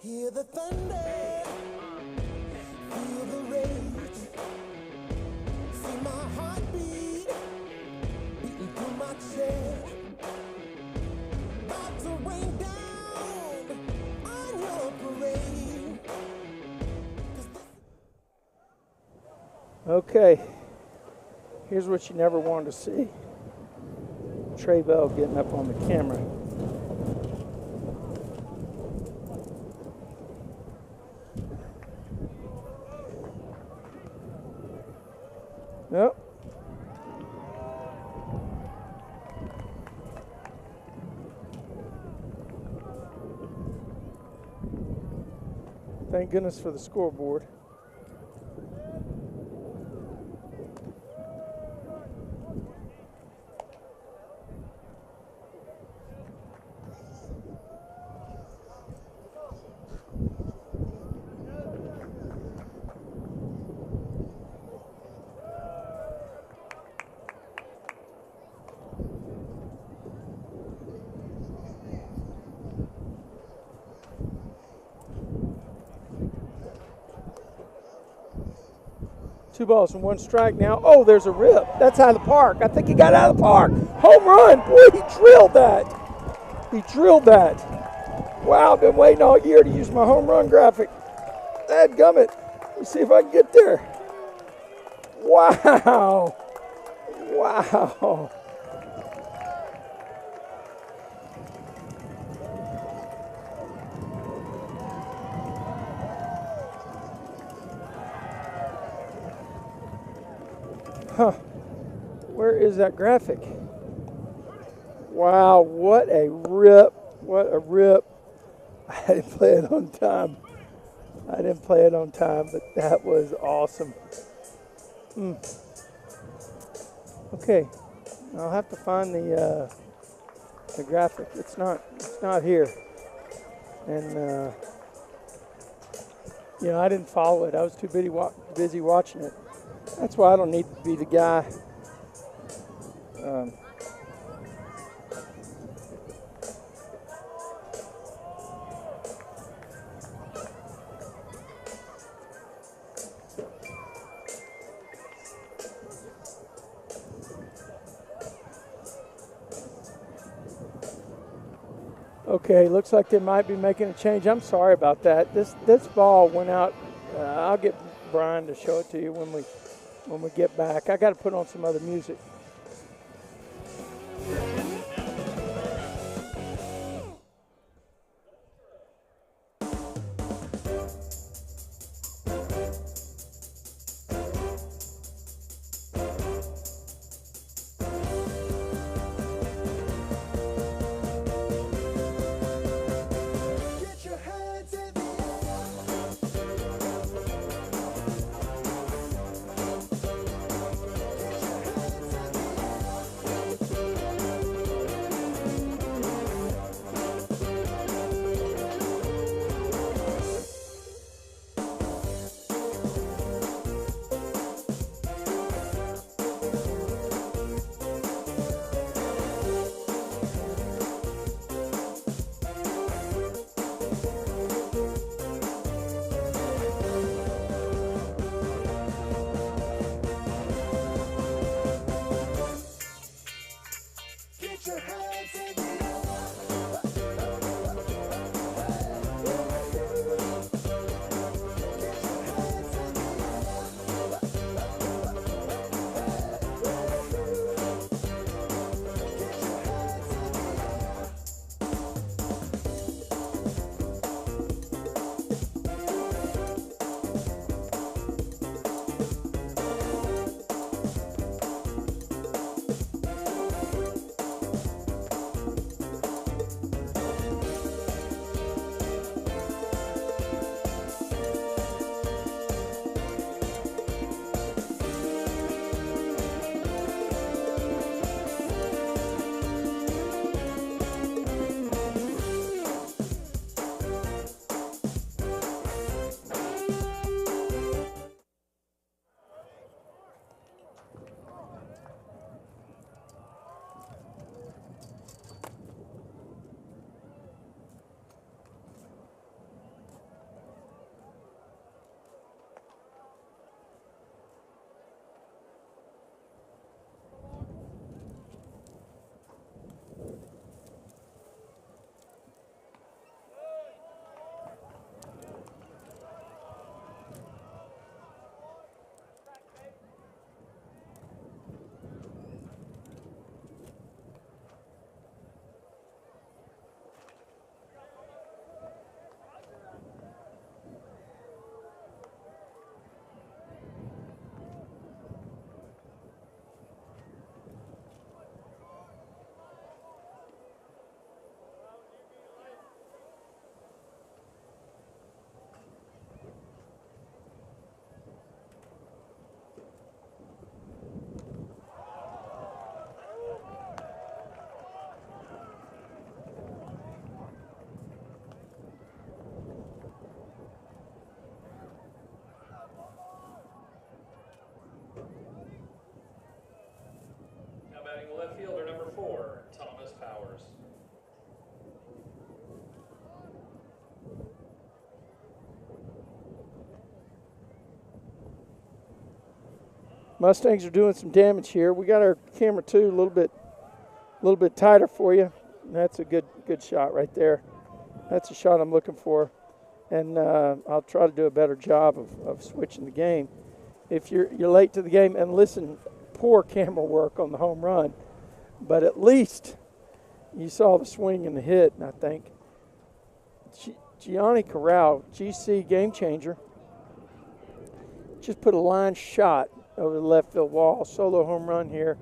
Hear the thunder, feel the rage, see my heartbeat beating through my chest, about to rain down on your parade. Okay, here's what you never wanted to see. Trey Bell getting up on the camera. Yep. Thank goodness for the scoreboard. Two balls and one strike now. Oh, there's a rip. That's out of the park. I think he got out of the park. Home run. Boy, he drilled that. He drilled that. Wow, I've been waiting all year to use my home run graphic. Dadgummit. Let's see if I can get there. Wow. Wow. Huh. Where is that graphic? Wow, what a rip. What a rip. I didn't play it on time. But that was awesome. Okay. I'll have to find the graphic. It's not here. And I didn't follow it. I was too busy watching it. That's why I don't need to be the guy. Okay, looks like they might be making a change. I'm sorry about that. This ball went out. I'll get Brian to show it to you when we get back. I got to put on some other music. Mustangs are doing some damage here. We got our camera too a little bit tighter for you. That's a good shot right there. That's a shot I'm looking for, and I'll try to do a better job of switching the game. If you're late to the game, and listen, poor camera work on the home run, but at least you saw the swing and the hit, and I think Gianni Corral, GC game changer, just put a line shot over the left field wall. Solo home run here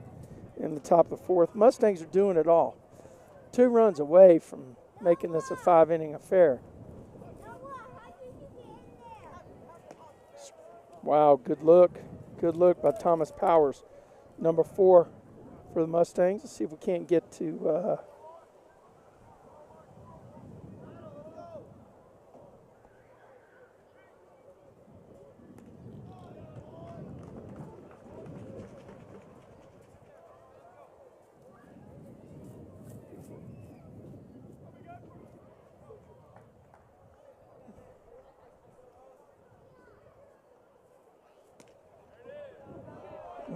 in the top of fourth. Mustangs are doing it all. 2 runs away from making this a 5-inning affair. Wow, good look. Good look by Thomas Powers, number 4 for the Mustangs. Let's see if we can't get to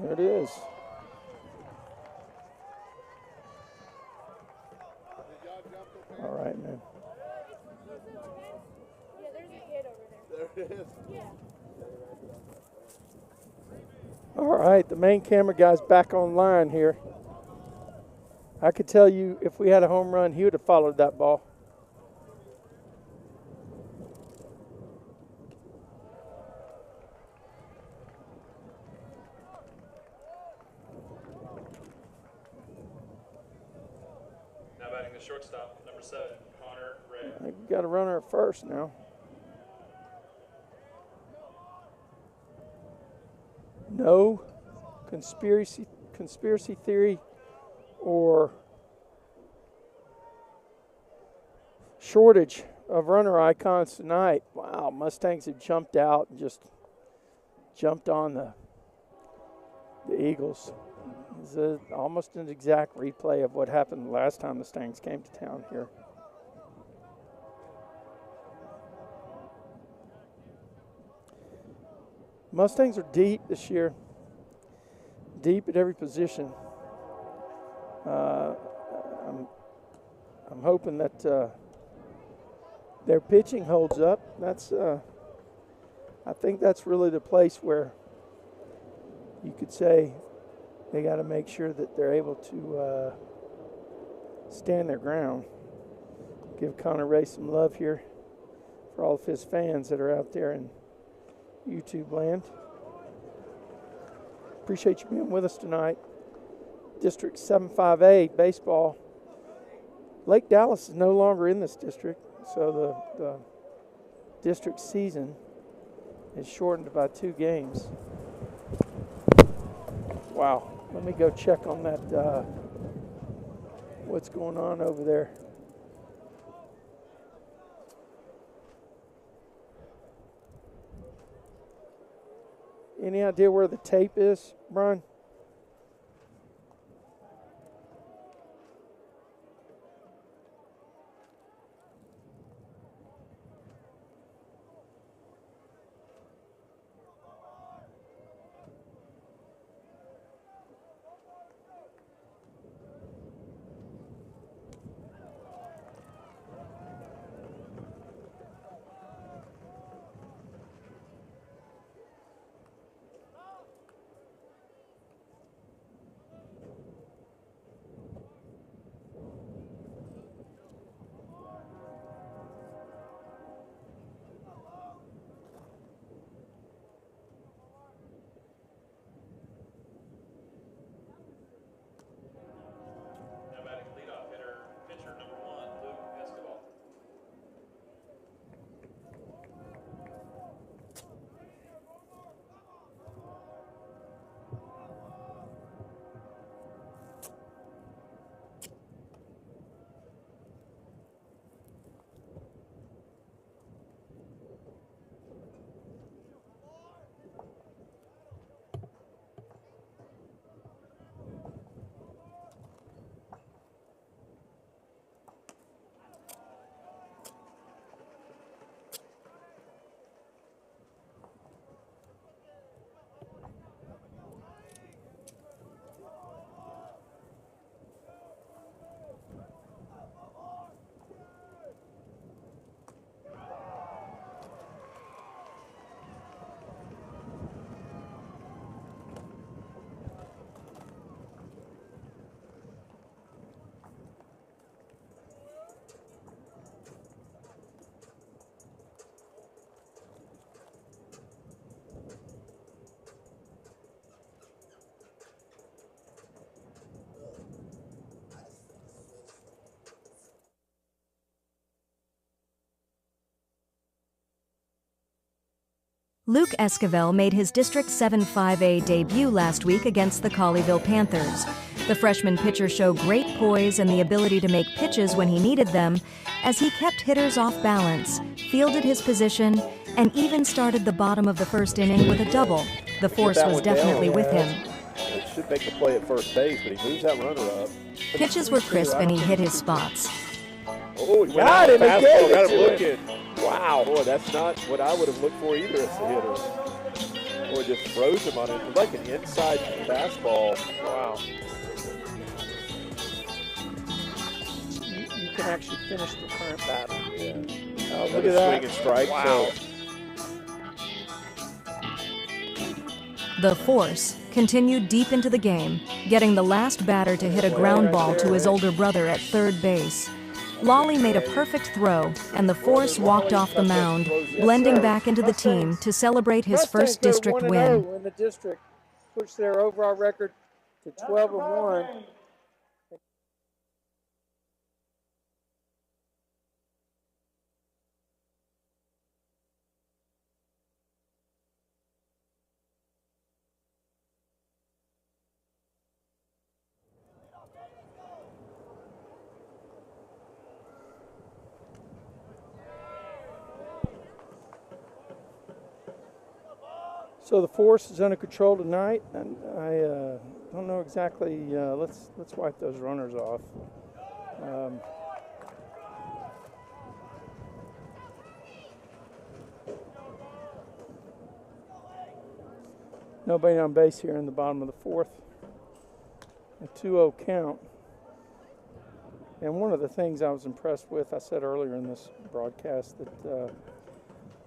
there it is. All right, man. Yeah, there's a kid over there. There it is. Yeah. All right, the main camera guy's back online here. I could tell you if we had a home run, he would have followed that ball. Now batting the shortstop, number 7, Connor Ray. We've got a runner at first now. No conspiracy theory or shortage of runner icons tonight. Wow, Mustangs have jumped out and just jumped on the Eagles. It's almost an exact replay of what happened the last time the Mustangs came to town here. Mustangs are deep this year, deep at every position. I'm hoping that their pitching holds up. That's I think that's really the place where you could say they got to make sure that they're able to stand their ground. Give Connor Ray some love here for all of his fans that are out there in YouTube land. Appreciate you being with us tonight. District 75A baseball. Lake Dallas is no longer in this district, so the district season is shortened by 2 games. Wow, let me go check on that, what's going on over there. Any idea where the tape is, Brian? Luke Esquivel made his District 7-5A debut last week against the Colleyville Panthers. The freshman pitcher showed great poise and the ability to make pitches when he needed them, as he kept hitters off balance, fielded his position, and even started the bottom of the first inning with a double. The force was definitely with him. It should make the play at first base, but he moves that runner up. Pitches were crisp and he hit his spots. Oh, he got him again. Got him looking. Wow. Boy, that's not what I would have looked for either as a hitter. Boy, just froze him on it. It was like an inside fastball. Wow. You can actually finish the current battle. Yeah. Look at that. Swing and strike. Wow. So. The force continued deep into the game, getting the last batter to hit a ground ball to his older brother at third base. Lolly made a perfect throw, and the force walked off the mound, blending back into the team to celebrate his first district win. In the district, pushed their overall record to 12-1. So the force is under control tonight, and I don't know exactly. Let's wipe those runners off. Nobody on base here in the bottom of the fourth. A 2-0 count. And one of the things I was impressed with, I said earlier in this broadcast, that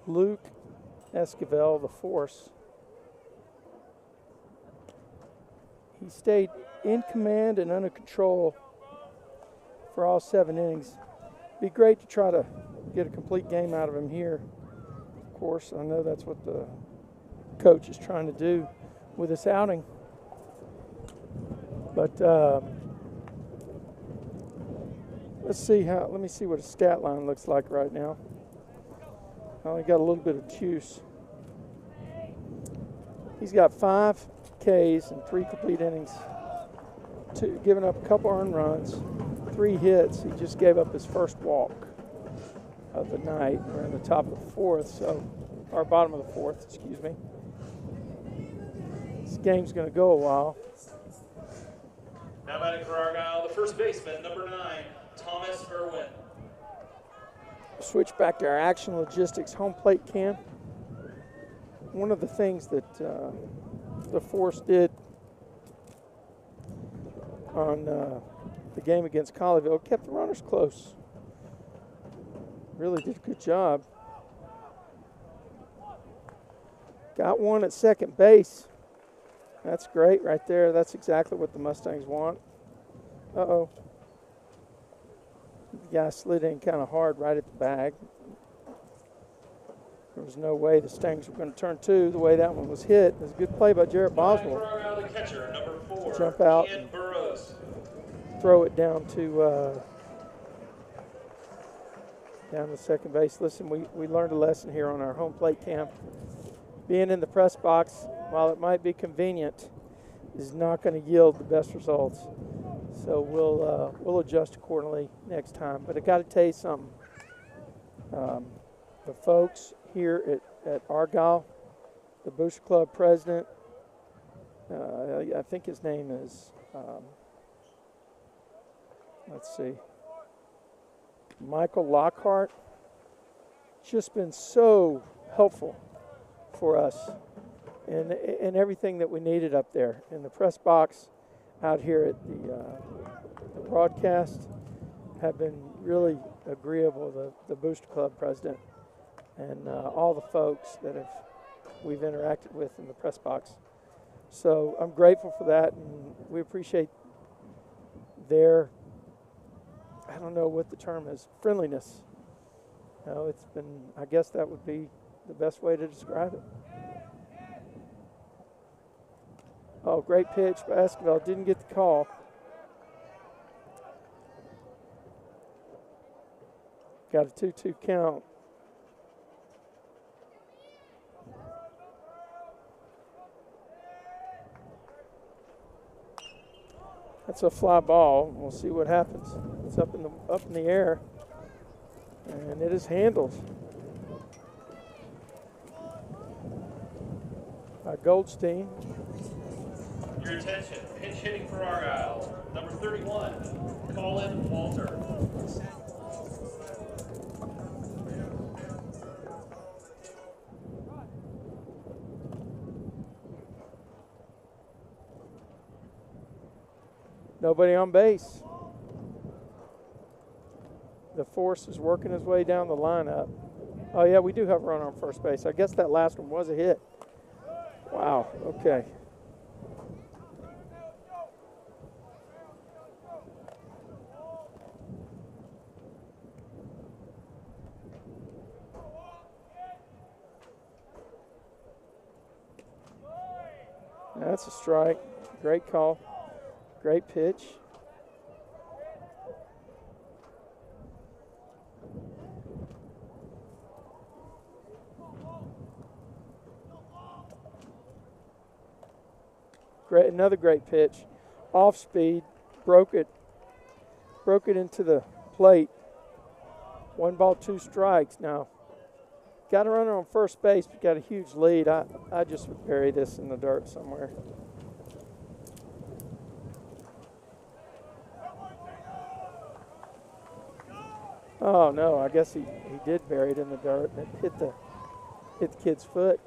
Luke Esquivel, the force, he stayed in command and under control for all 7 innings. Be great to try to get a complete game out of him here. Of course, I know that's what the coach is trying to do with this outing. But let me see what his stat line looks like right now. I only got a little bit of juice. He's got 5 Ks and 3 complete innings, giving up a couple earned runs, 3 hits. He just gave up his first walk of the night. We're in the top of the fourth, or bottom of the fourth, excuse me. This game's going to go a while. Now batting for Argyle, the first baseman, number 9, Thomas Irwin. Switch back to our action logistics home plate cam. One of the things that the force did on the game against Colleyville, kept the runners close. Really did a good job. Got one at second base. That's great right there. That's exactly what the Mustangs want. Uh-oh. The guy slid in kind of hard right at the bag. There was no way the Stangs were going to turn 2 the way that one was hit. It was a good play by Jarrett Boswell. The catcher, number 4, jump out Ian and Burrows. throw it down to second base. Listen, we learned a lesson here on our home plate cam. Being in the press box, while it might be convenient, is not going to yield the best results. So we'll adjust accordingly next time. But I got to tell you something. The folks here at Argyle, the Booster Club president, I think his name is, let's see, Michael Lockhart, just been so helpful for us and everything that we needed up there in the press box, out here at the broadcast, have been really agreeable. The Booster Club president and all the folks that we've interacted with in the press box. So I'm grateful for that, and we appreciate their, I don't know what the term is, friendliness. You know, it's been, I guess that would be the best way to describe it. Oh, great pitch by Esquivel. Didn't get the call. Got a 2-2 count. That's a fly ball. We'll see what happens. It's up in the air, and it is handled by Goldstein. Your attention, pinch hitting for Argyle. Number 31, Colin Walter. Nobody on base. The force is working his way down the lineup. Oh, yeah, we do have a runner on first base. I guess that last one was a hit. Wow, okay. That's a strike. Great call. Great pitch. Another great pitch. Off speed, broke it into the plate. 1 ball, 2 strikes. Now, got a runner on first base, but got a huge lead. I just would bury this in the dirt somewhere. Oh no, I guess he did bury it in the dirt and it hit the kid's foot.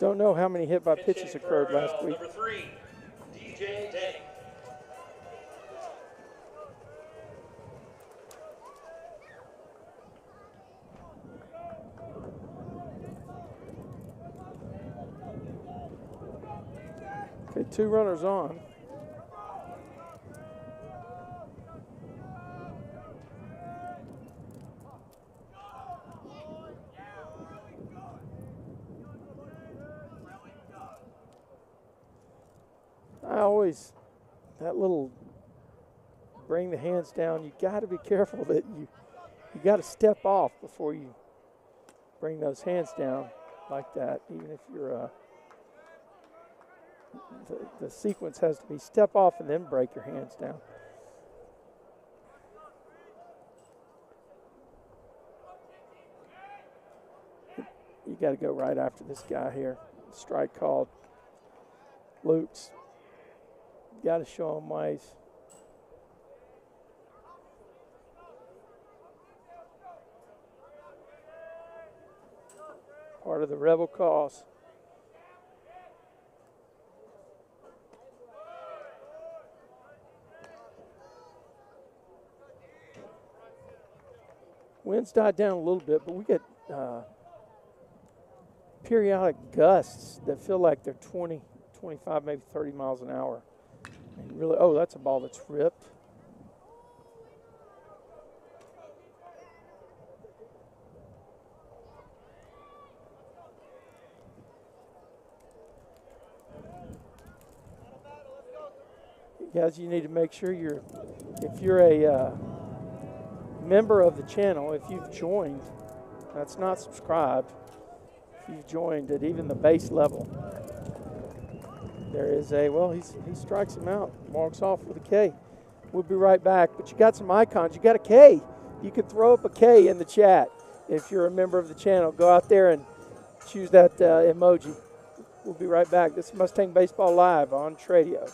Don't know how many hit by pitches occurred last week. Number 3, DJ Day. Okay, 2 runners on. That little bring the hands down, you got to be careful that you got to step off before you bring those hands down like that, even if you're the sequence has to be step off and then break your hands down. You got to go right after this guy here. Strike called. Luke's got to show him ways. Part of the Rebel cause. Winds died down a little bit, but we get periodic gusts that feel like they're 20, 25, maybe 30 miles an hour. And really, oh, that's a ball that's ripped. Guys, you need to make sure if you're a member of the channel, if you've joined, that's not subscribed, if you've joined at even the base level, there is he strikes him out, walks off with a K. We'll be right back, but you got some icons. You got a K. You can throw up a K in the chat if you're a member of the channel. Go out there and choose that emoji. We'll be right back. This is Mustang Baseball Live on Tradio.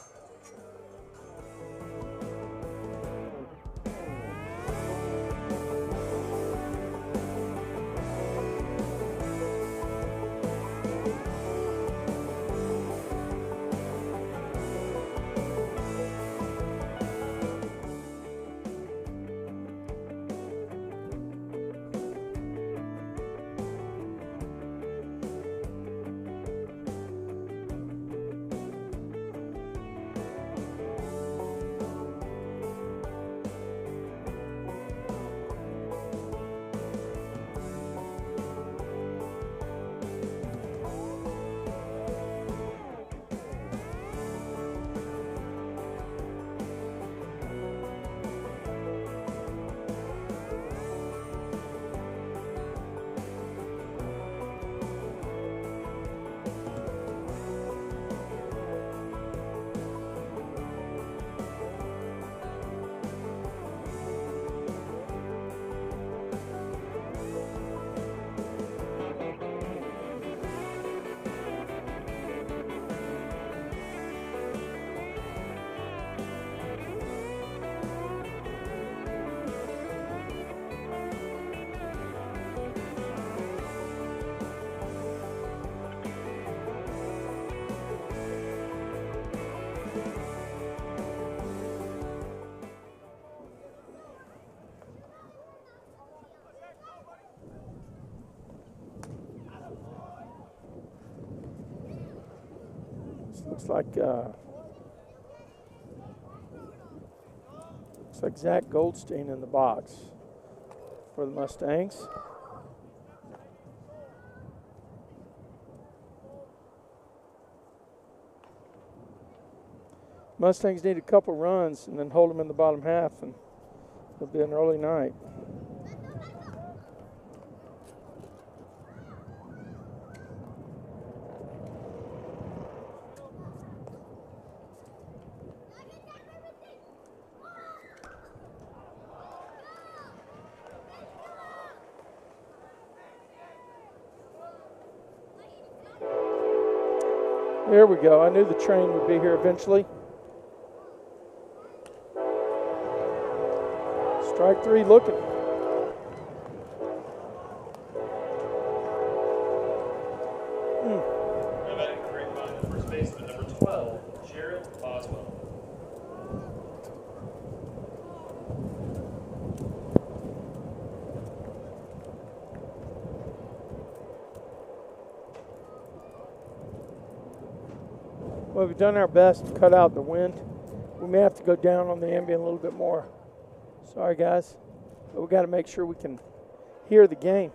Looks like Zach Goldstein in the box for the Mustangs. Mustangs need a couple runs and then hold them in the bottom half, and it'll be an early night. There we go. I knew the train would be here eventually. Strike three looking. Now batting for Grapevine, first baseman number 12, Jared Boswell. Well, we've done our best to cut out the wind. We may have to go down on the ambient a little bit more. Sorry, guys, but we got to make sure we can hear the game.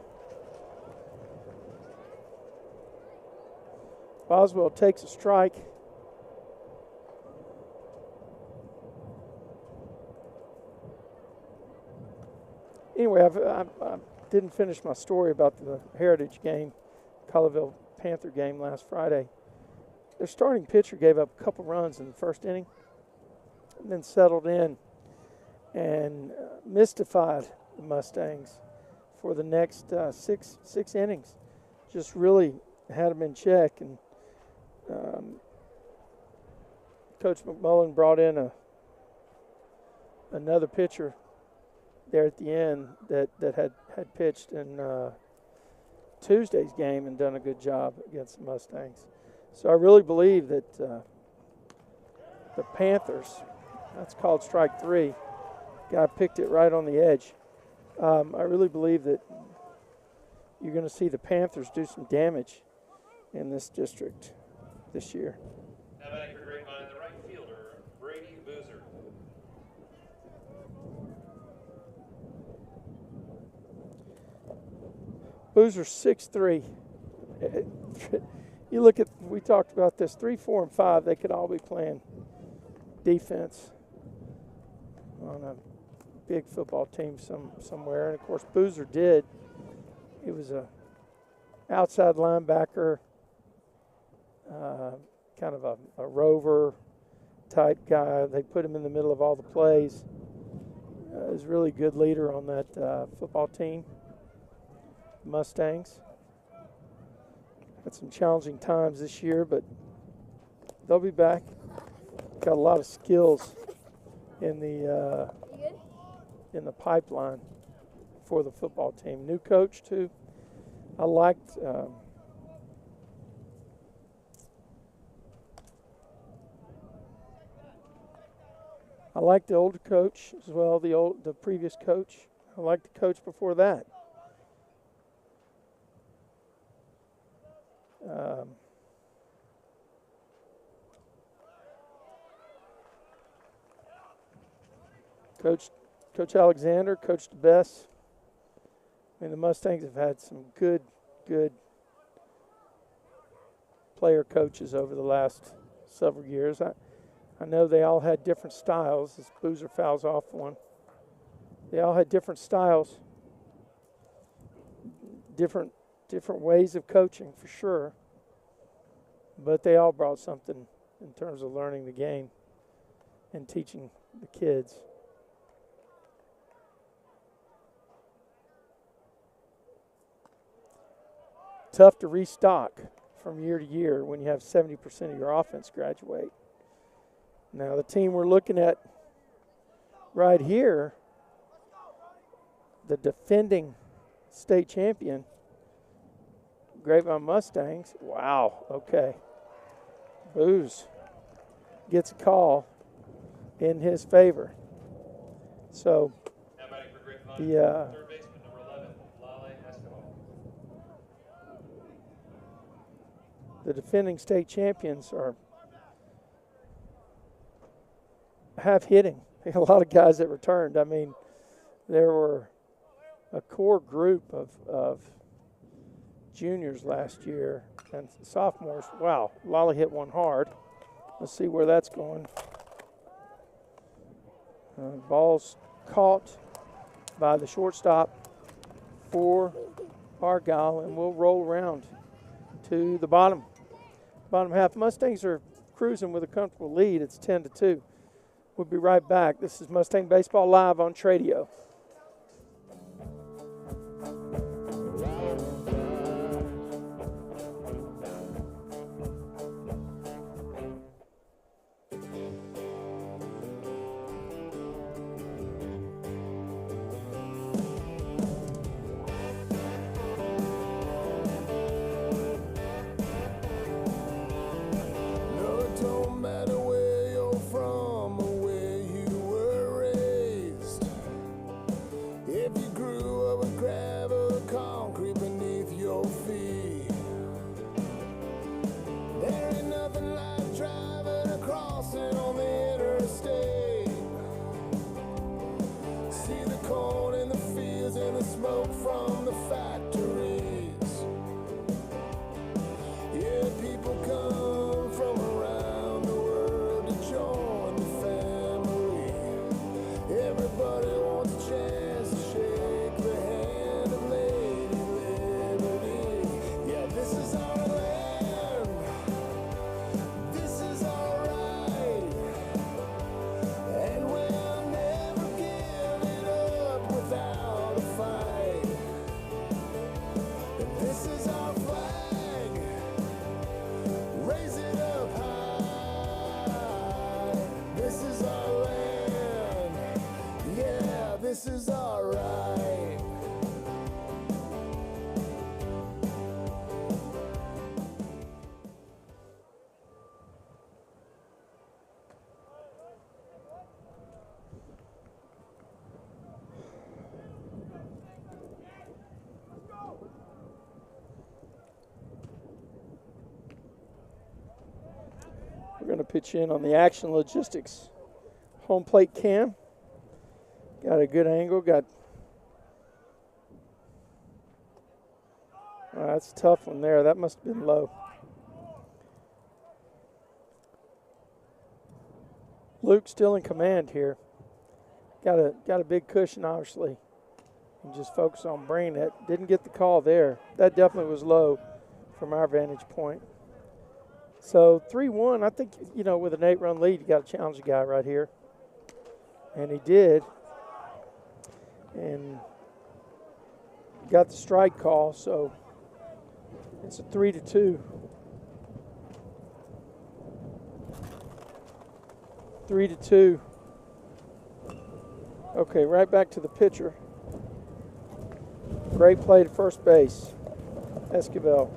Boswell takes a strike. Anyway, I didn't finish my story about the Heritage game, Colleyville Panther game last Friday. Their starting pitcher gave up a couple runs in the first inning and then settled in and mystified the Mustangs for the next six innings. Just really had them in check, and Coach McMullen brought in another pitcher there at the end that had pitched in Tuesday's game and done a good job against the Mustangs. So I really believe that the Panthers, that's called strike three, guy picked it right on the edge. I really believe that you're going to see the Panthers do some damage in this district this year. Now batting for Grapevine, the right fielder, Brady Boozer. Boozer's 6'3". You look at, we talked about this, 3, 4, and 5, they could all be playing defense on a big football team somewhere. And, of course, Boozer did. He was a outside linebacker, kind of a rover type guy. They put him in the middle of all the plays. He was a really good leader on that football team, Mustangs. Had some challenging times this year, but they'll be back. Got a lot of skills in the pipeline for the football team. New coach too. I liked the older coach as well. The previous coach. I liked the coach before that. Coach Alexander, Coach DeBess. I mean, the Mustangs have had some good player coaches over the last several years. I know they all had different styles. This Boozer fouls off one. They all had different styles, different ways of coaching for sure, but they all brought something in terms of learning the game and teaching the kids. Tough to restock from year to year when you have 70% of your offense graduate. Now the team we're looking at right here, the defending state champion, Grapevine Mustangs. Wow, okay. Booze gets a call in his favor. So the third baseman, number 11, Lale Escobar. the defending state champions are have hitting. A lot of guys that returned. I mean, there were a core group of juniors last year and sophomores. Wow, Lolly hit one hard. Let's see where that's going. Ball's caught by the shortstop for Argyle, and we'll roll around to the bottom half. Mustangs are cruising with a comfortable lead. It's 10-2. We'll be right back. This is Mustang Baseball Live on Tradio. This is alright. We're going to pitch in on the Action Logistics home plate cam. Got a good angle. That's a tough one there. That must have been low. Luke still in command here. Got a big cushion, obviously. And just focus on bringing it. Didn't get the call there. That definitely was low from our vantage point. So 3-1, I think, with an 8-run lead, you got to challenge the guy right here. And he did. And got the strike call, so it's a 3-2. 3-2. Okay, right back to the pitcher. Great play to first base, Esquivel.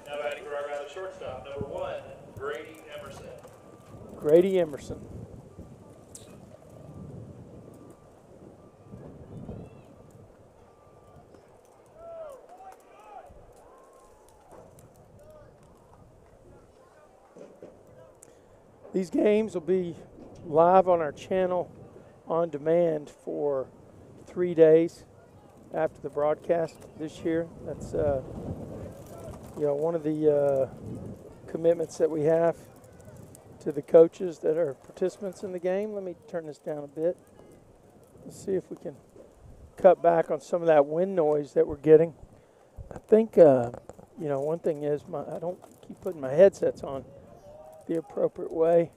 Now batting for Argyle shortstop, number 1, Grady Emerson. Grady Emerson. These games will be live on our channel on demand for 3 days after the broadcast this year. That's one of the commitments that we have to the coaches that are participants in the game. Let me turn this down a bit. Let's see if we can cut back on some of that wind noise that we're getting. I think, one thing is I don't keep putting my headsets on the appropriate way.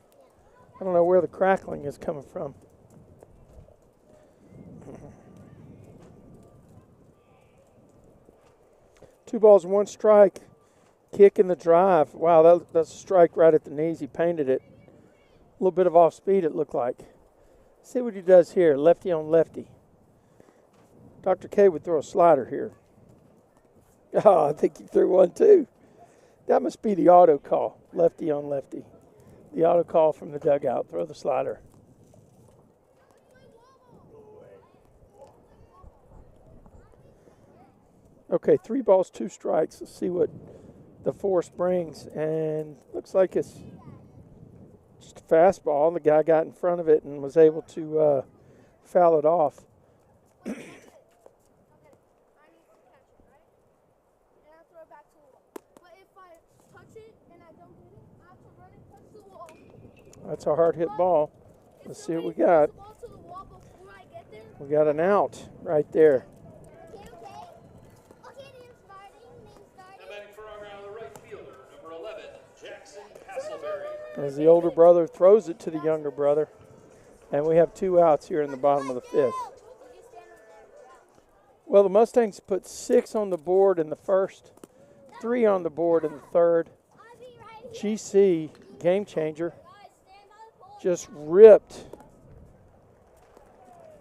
I don't know where the crackling is coming from. Two balls, one strike. Kick in the drive. Wow, that's a strike right at the knees. He painted it. A little bit of off speed, it looked like. See what he does here. Lefty on lefty. Dr. K would throw a slider here. Oh, I think he threw one too. That must be the auto call. Lefty on lefty. The auto call from the dugout. Throw the slider. Okay, 3 balls, 2 strikes. Let's see what the force brings. And looks like it's just a fastball. The guy got in front of it and was able to foul it off. That's a hard hit ball. Let's see what we got. We got an out right there. As the older brother throws it to the younger brother. And we have 2 outs here in the bottom of the 5th. Well, the Mustangs put 6 on the board in the first, 3 on the board in the third. GC, game changer, just ripped.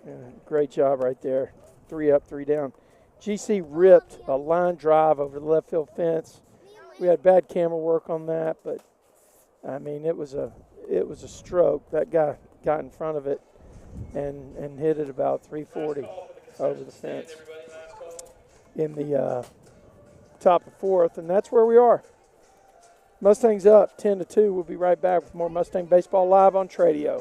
Yeah, great job right there. 3 up, 3 down. GC ripped a line drive over the left field fence. We had bad camera work on that, but I mean it was a stroke. That guy got in front of it and hit it about 340 over the fence in the top of 4th, and that's where we are. Mustangs up 10-2. We'll be right back with more Mustang Baseball Live on Tradio.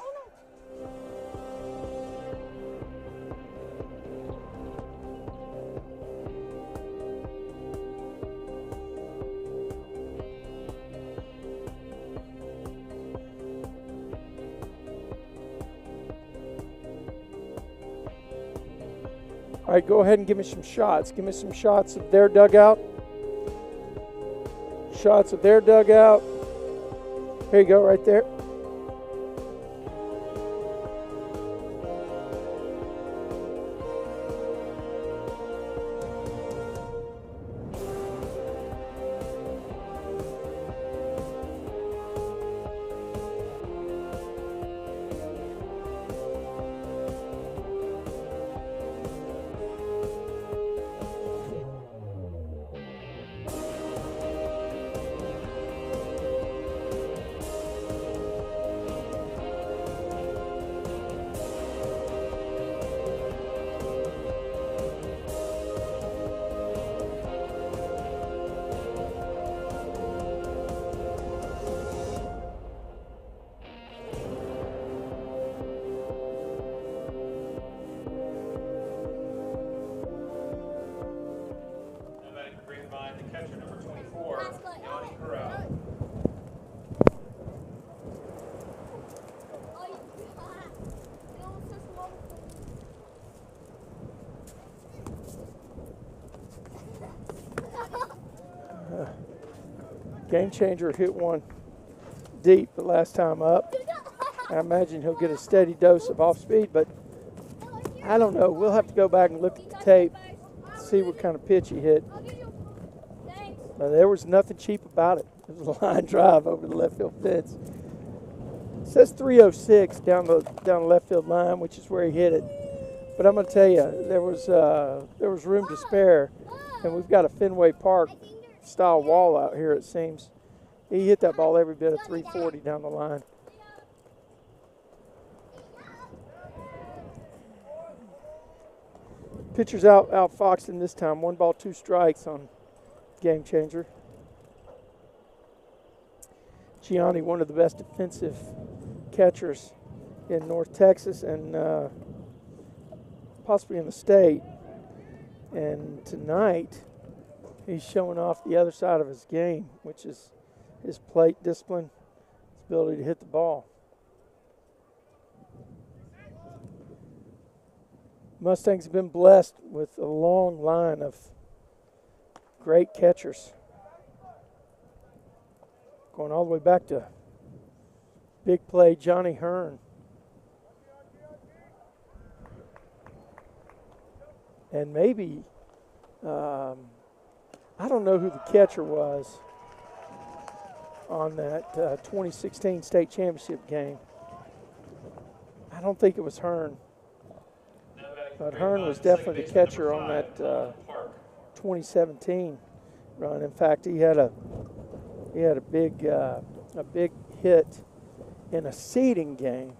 All right, go ahead and give me some shots. Give me some shots of their dugout. Shots of their dugout. Here you go, right there. Grapevine, the catcher, number 24, Argyle. Game changer hit one deep the last time up. I imagine he'll get a steady dose of off speed, but I don't know. We'll have to go back and look at the tape, see what kind of pitch he hit. But there was nothing cheap about it. It was a line drive over the left field fence. It says 306 down the left field line, which is where he hit it. But I'm going to tell you, there was room to spare, and we've got a Fenway Park style wall out here, it seems. He hit that ball every bit of 340 down the line. Pitcher's out Foxton this time. 1 ball, 2 strikes on game changer. Gianni, one of the best defensive catchers in North Texas and possibly in the state. And tonight, he's showing off the other side of his game, which is his plate discipline, his ability to hit the ball. Mustangs have been blessed with a long line of great catchers. Going all the way back to big play Johnny Hearn. And maybe, I don't know who the catcher was on that 2016 state championship game. I don't think it was Hearn. But Hearn was definitely the catcher on that 2017 run. In fact, he had a big hit in a seeding game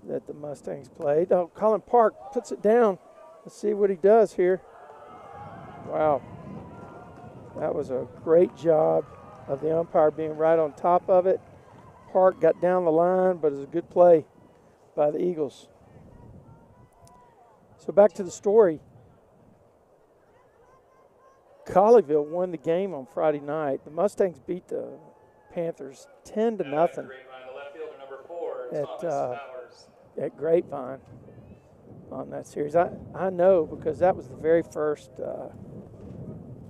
that the Mustangs played. Oh, Colin Park puts it down. Let's see what he does here. Wow. That was a great job of the umpire being right on top of it. Park got down the line, but it was a good play by the Eagles. So back to the story. Colleyville won the game on Friday night. The Mustangs beat the Panthers 10-0 at Grapevine on that series. I know because that was the very first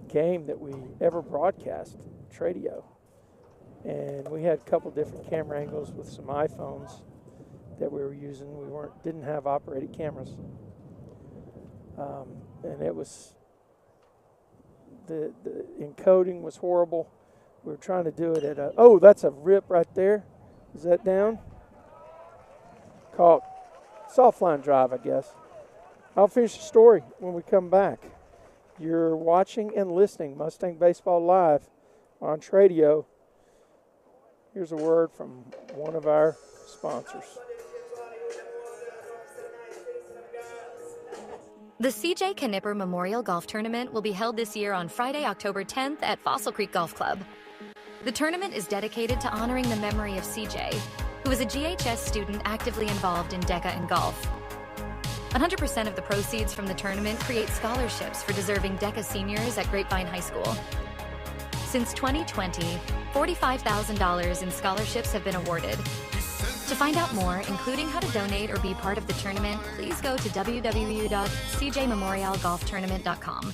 game that we ever broadcast, Tradio. And we had a couple different camera angles with some iPhones that we were using. We didn't have operated cameras. And it was, the encoding was horrible. We were trying to do it at oh, that's a rip right there. Is that down? Called soft line drive, I guess. I'll finish the story when we come back. You're watching and listening Mustang Baseball Live on Tradio. Here's a word from one of our sponsors. The C.J. Knipper Memorial Golf Tournament will be held this year on Friday, October 10th at Fossil Creek Golf Club. The tournament is dedicated to honoring the memory of C.J., who was a GHS student actively involved in DECA and golf. 100% of the proceeds from the tournament create scholarships for deserving DECA seniors at Grapevine High School. Since 2020, $45,000 in scholarships have been awarded. To find out more, including how to donate or be part of the tournament, please go to www.cjmemorialgolftournament.com.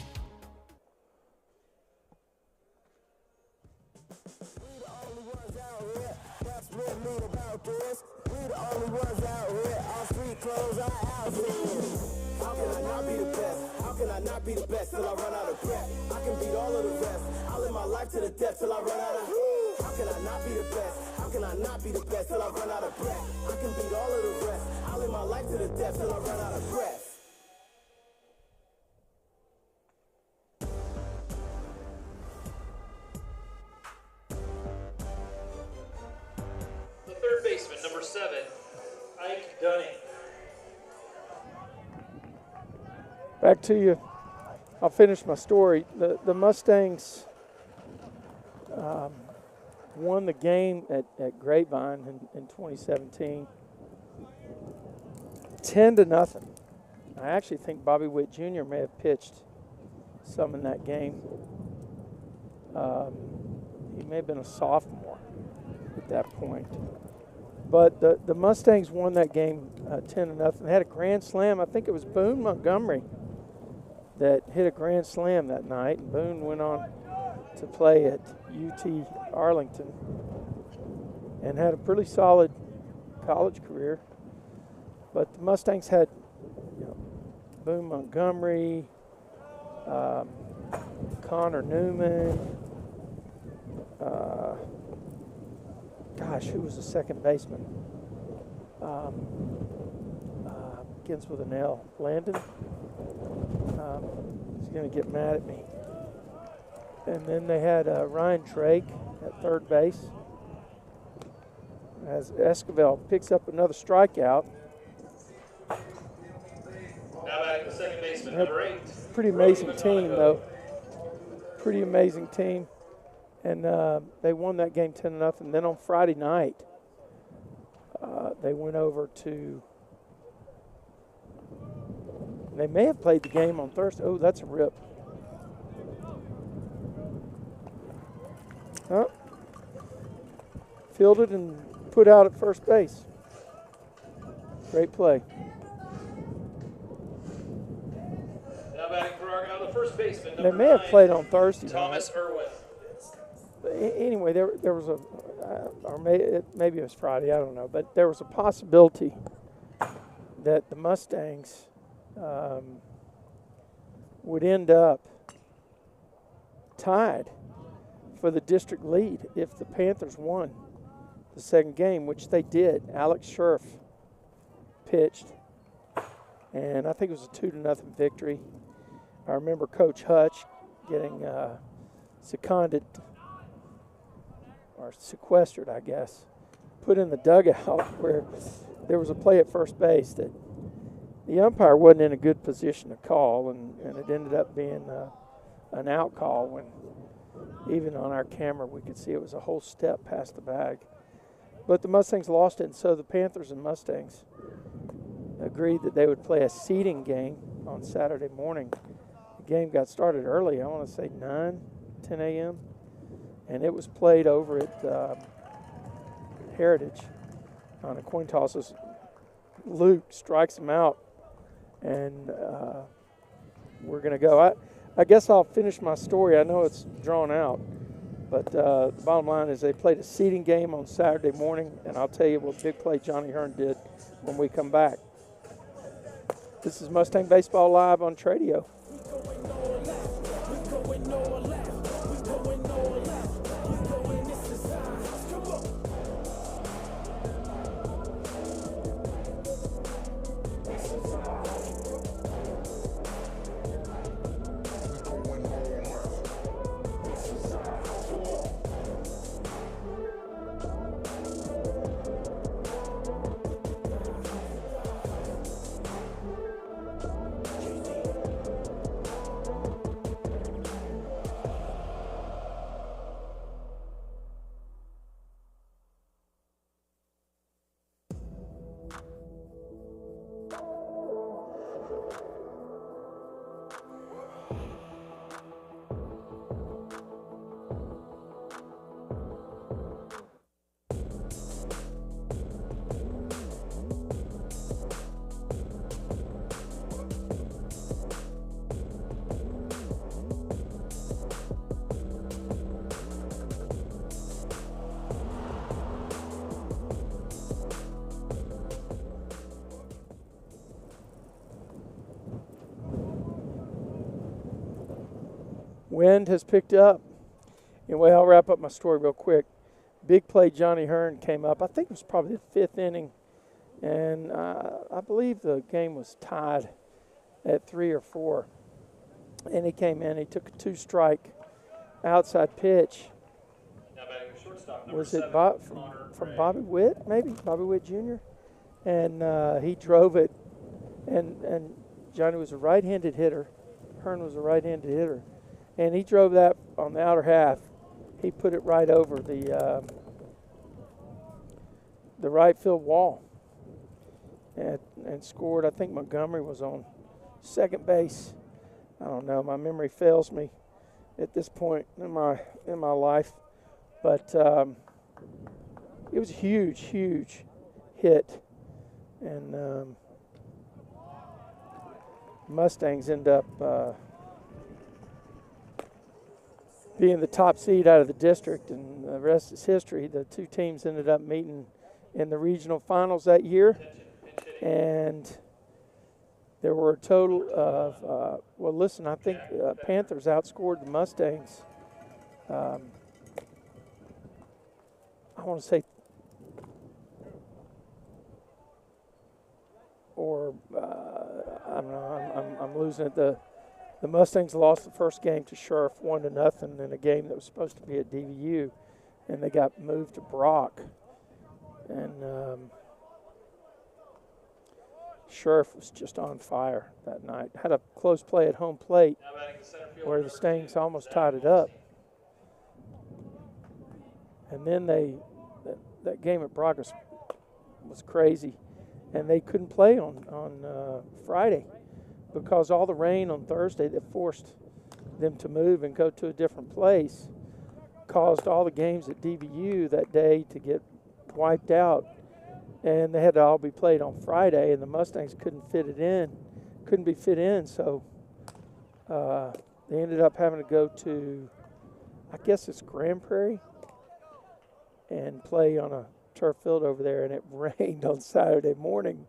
How can I not be the best? How can I not be the best till I run out of breath? I can beat all of the rest. I'll live my life to the death till I run out of. How can I not be the best? How can I not be the best till I run out of breath? I can beat all of the rest. I'll live my life to the death till I run out of breath. The third baseman, number 7, Ike Dunning. Back to you. I'll finish my story. The Mustangs won the game at Grapevine in 2017, 10-0. I actually think Bobby Witt Jr. may have pitched some in that game. He may have been a sophomore at that point. But the Mustangs won that game 10-0. They had a grand slam. I think it was Boone Montgomery that hit a grand slam that night. And Boone went on to play at UT Arlington and had a pretty solid college career. But the Mustangs had Boone Montgomery, Connor Newman, who was the second baseman? Begins with an L. Landon? He's going to get mad at me. And then they had Ryan Drake at third base. As Esquivel picks up another strikeout. Now back to second baseman, number 8. Pretty amazing team, though. Pretty amazing team. And they won that game 10-0. And then on Friday night, they went over to. They may have played the game on Thursday. Oh, that's a rip. Oh. Fielded and put out at first base. Great play. Now batting for Argyle, the first baseman, They number may have 9, played on Thursday. Thomas Irwin. Anyway, there was a, or maybe it was Friday, I don't know, but there was a possibility that the Mustangs would end up tied for the district lead if the Panthers won the second game, which they did. Alex Scherf pitched, and I think it was a 2-0 victory. I remember Coach Hutch getting seconded, or sequestered, I guess, put in the dugout where there was a play at first base that the umpire wasn't in a good position to call, and it ended up being an out call when even on our camera we could see it was a whole step past the bag. But the Mustangs lost it, and so the Panthers and Mustangs agreed that they would play a seeding game on Saturday morning. The game got started early, I want to say 10 a.m., and it was played over at Heritage on a coin toss. Luke strikes him out, and we're going to go. I guess I'll finish my story. I know it's drawn out, but the bottom line is they played a seeding game on Saturday morning, and I'll tell you what big play Johnny Hearn did when we come back. This is Mustang Baseball Live on Tradio. Wind has picked up. Anyway, I'll wrap up my story real quick. Big play Johnny Hearn came up. I think it was probably the fifth inning, and I believe the game was tied at 3 or 4. And he came in. He took a 2-strike outside pitch. Now batting the shortstop, number Was it 7, from Bobby Witt, maybe? Bobby Witt Jr.? And he drove it, and Johnny was a right-handed hitter. Hearn was a right-handed hitter. And he drove that on the outer half. He put it right over the right field wall and scored. I think Montgomery was on second base. I don't know. My memory fails me at this point in my life. But it was a huge, huge hit. And Mustangs end up being the top seed out of the district, and the rest is history. The two teams ended up meeting in the regional finals that year, and there were a total of, I think Panthers outscored the Mustangs. I want to say, I don't know, I'm losing it. The Mustangs lost the first game to Sheriff 1-0 in a game that was supposed to be at DVU, and they got moved to Brock. And Sheriff was just on fire that night. Had a close play at home plate where the Mustangs almost tied it up. And then that game at Brock was crazy, and they couldn't play on Friday, because all the rain on Thursday that forced them to move and go to a different place caused all the games at DVU that day to get wiped out, and they had to all be played on Friday, and the Mustangs couldn't be fit in, so they ended up having to go to, I guess it's Grand Prairie, and play on a turf field over there, and it rained on Saturday morning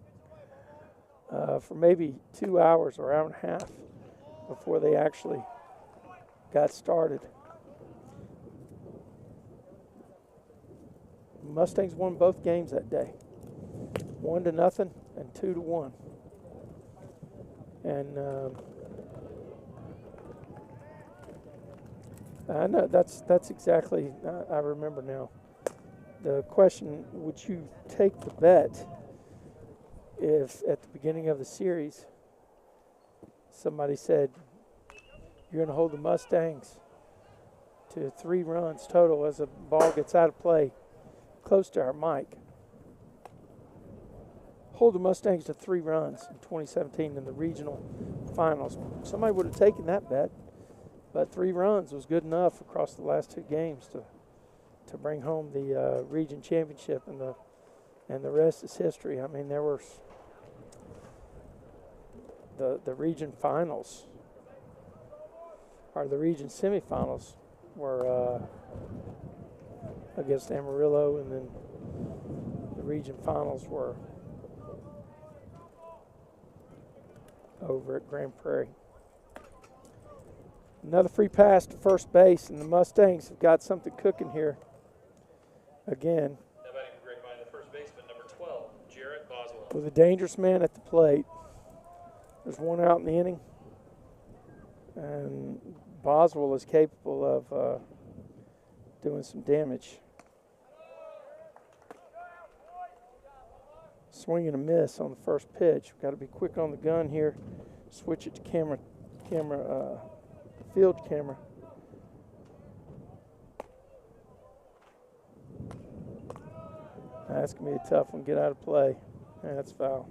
for maybe 2 hours or hour and a half before they actually got started. Mustangs won both games that day, 1-0 and 2-1. And I know that's exactly, I remember now. The question, would you take the bet if at the beginning of the series somebody said, You're going to hold the Mustangs to 3 runs total as the ball gets out of play close to our mic. Hold the Mustangs to 3 runs in 2017 in the regional finals. Somebody would have taken that bet, but 3 runs was good enough across the last 2 games to bring home the region championship, and the rest is history. I mean, there were the region finals, or the region semifinals, were against Amarillo, and then the region finals were over at Grand Prairie. Another free pass to first base, and the Mustangs have got something cooking here again. Now batting for Grapevine, the first baseman, number 12, Jarrett Boswell. With a dangerous man at the plate. There's 1 out in the inning, and Boswell is capable of doing some damage. Swing and a miss on the first pitch. We've got to be quick on the gun here. Switch it to field camera. That's going to be a tough one. Get out of play. That's foul.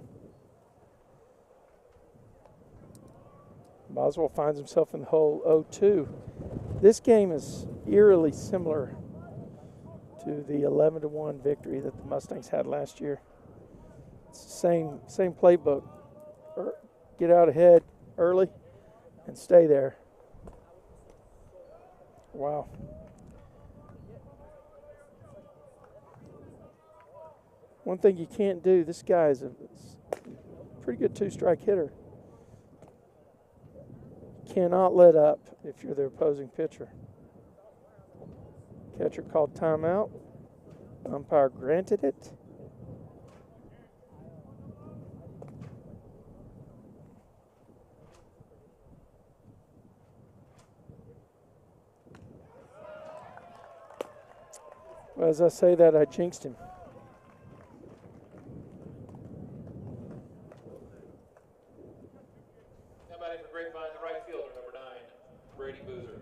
Boswell finds himself in the hole 0-2. This game is eerily similar to the 11-1 victory that the Mustangs had last year. It's the same playbook. Get out ahead early and stay there. Wow. One thing you can't do, this guy is a pretty good 2-strike hitter. Cannot let up if you're the opposing pitcher. Catcher called timeout. Umpire granted it. Well, as I say that, I jinxed him. Now batting for Grapevine, the right fielder, number 9, Brady Boozer.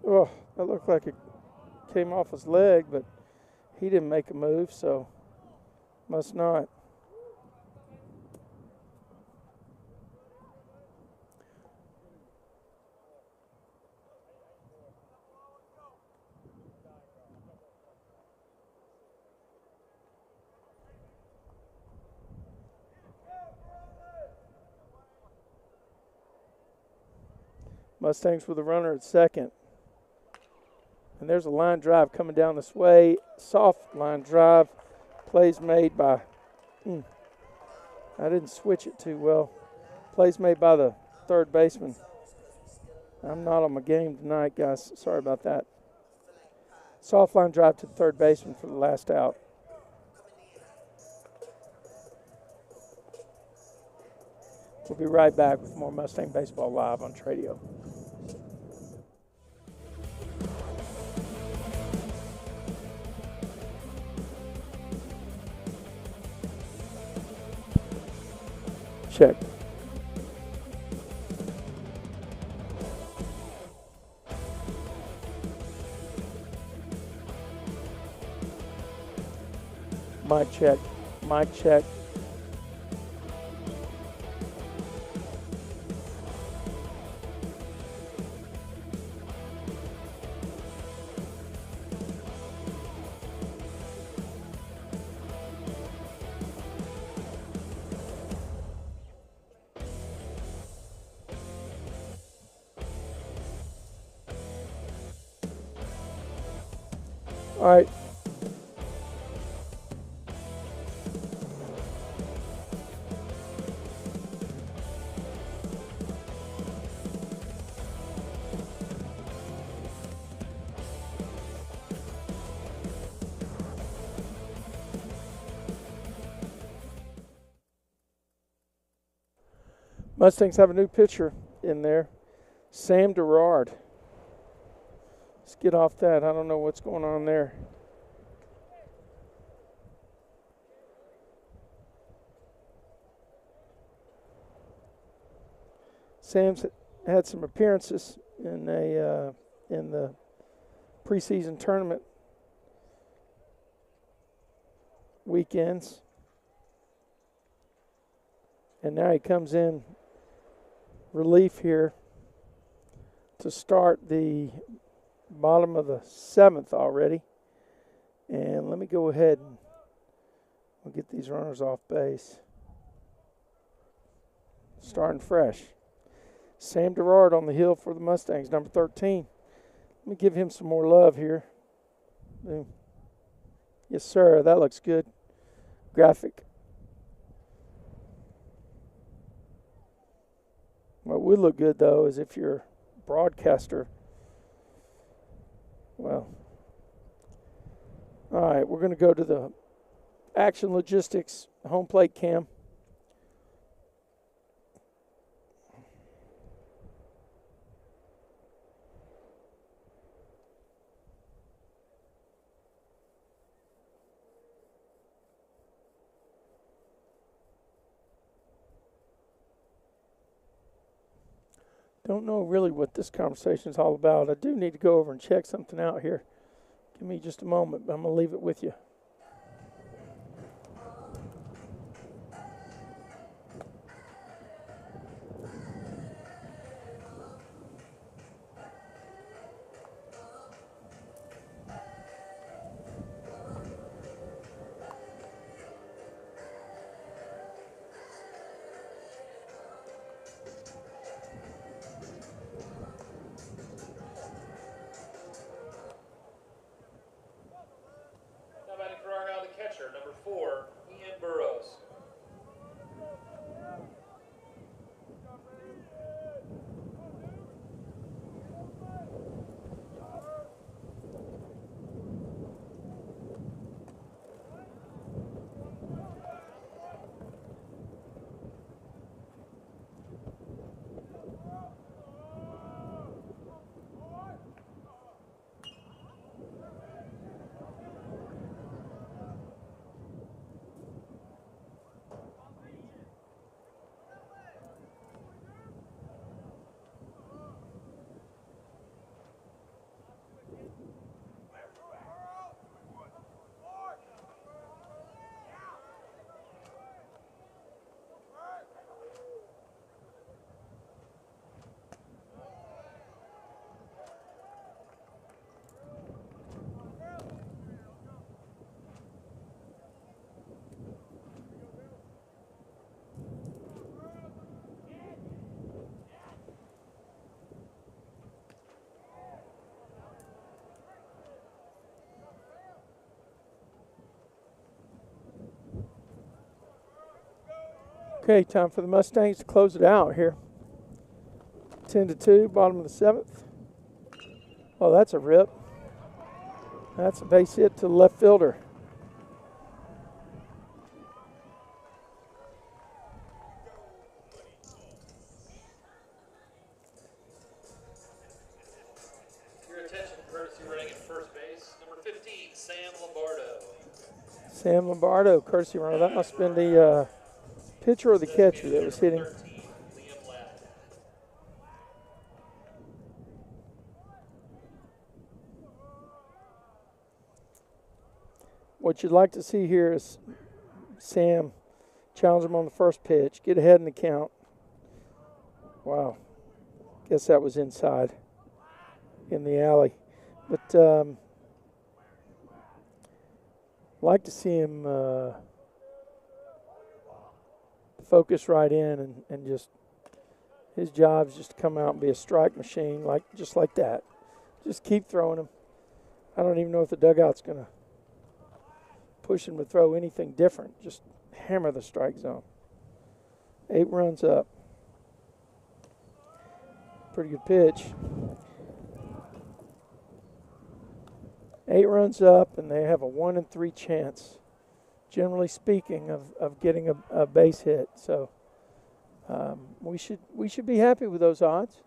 Oh, that looked like it came off his leg, but he didn't make a move, so must not. Mustangs with a runner at second. And there's a line drive coming down this way. Soft line drive. Plays made by, I didn't switch it too well. Plays made by the third baseman. I'm not on my game tonight, guys. Sorry about that. Soft line drive to the third baseman for the last out. We'll be right back with more Mustang Baseball Live on Tradio. Check. Mic check. Mic check. All right. Mustangs have a new pitcher in there, Sam Gerard. Let's get off that. I don't know what's going on there. Sam's had some appearances in the preseason tournament weekends, and now he comes in relief here to start the bottom of the 7th already. And let me go ahead and we'll get these runners off base. Starting fresh. Sam Gerard on the hill for the Mustangs, number 13. Let me give him some more love here. Boom. Yes, sir. That looks good. Graphic. What would look good, though, is if you're a broadcaster. Well. All right, we're going to go to the Action Logistics home plate cam. Don't know really what this conversation is all about. I do need to go over and check something out here. Give me just a moment, but I'm going to leave it with you. Number 4, Ian Burrows. Okay, time for the Mustangs to close it out here. 10-2, bottom of the 7th. Oh, that's a rip. That's a base hit to the left fielder. Your attention, courtesy running at first base, number 15, Sam Lombardo. Sam Lombardo, courtesy runner. That must have been the pitcher or the catcher that was hitting. 13, Liam Ladd. What you'd like to see here is Sam challenge him on the first pitch, get ahead in the count. Wow. Guess that was inside in the alley. But like to see him focus right in and just his job is just to come out and be a strike machine, just like that. Just keep throwing him. I don't even know if the dugout's going to push him to throw anything different. Just hammer the strike zone. 8 runs up. Pretty good pitch. 8 runs up, and they have a 1 in 3 chance, generally speaking, of getting a base hit. So We should be happy with those odds.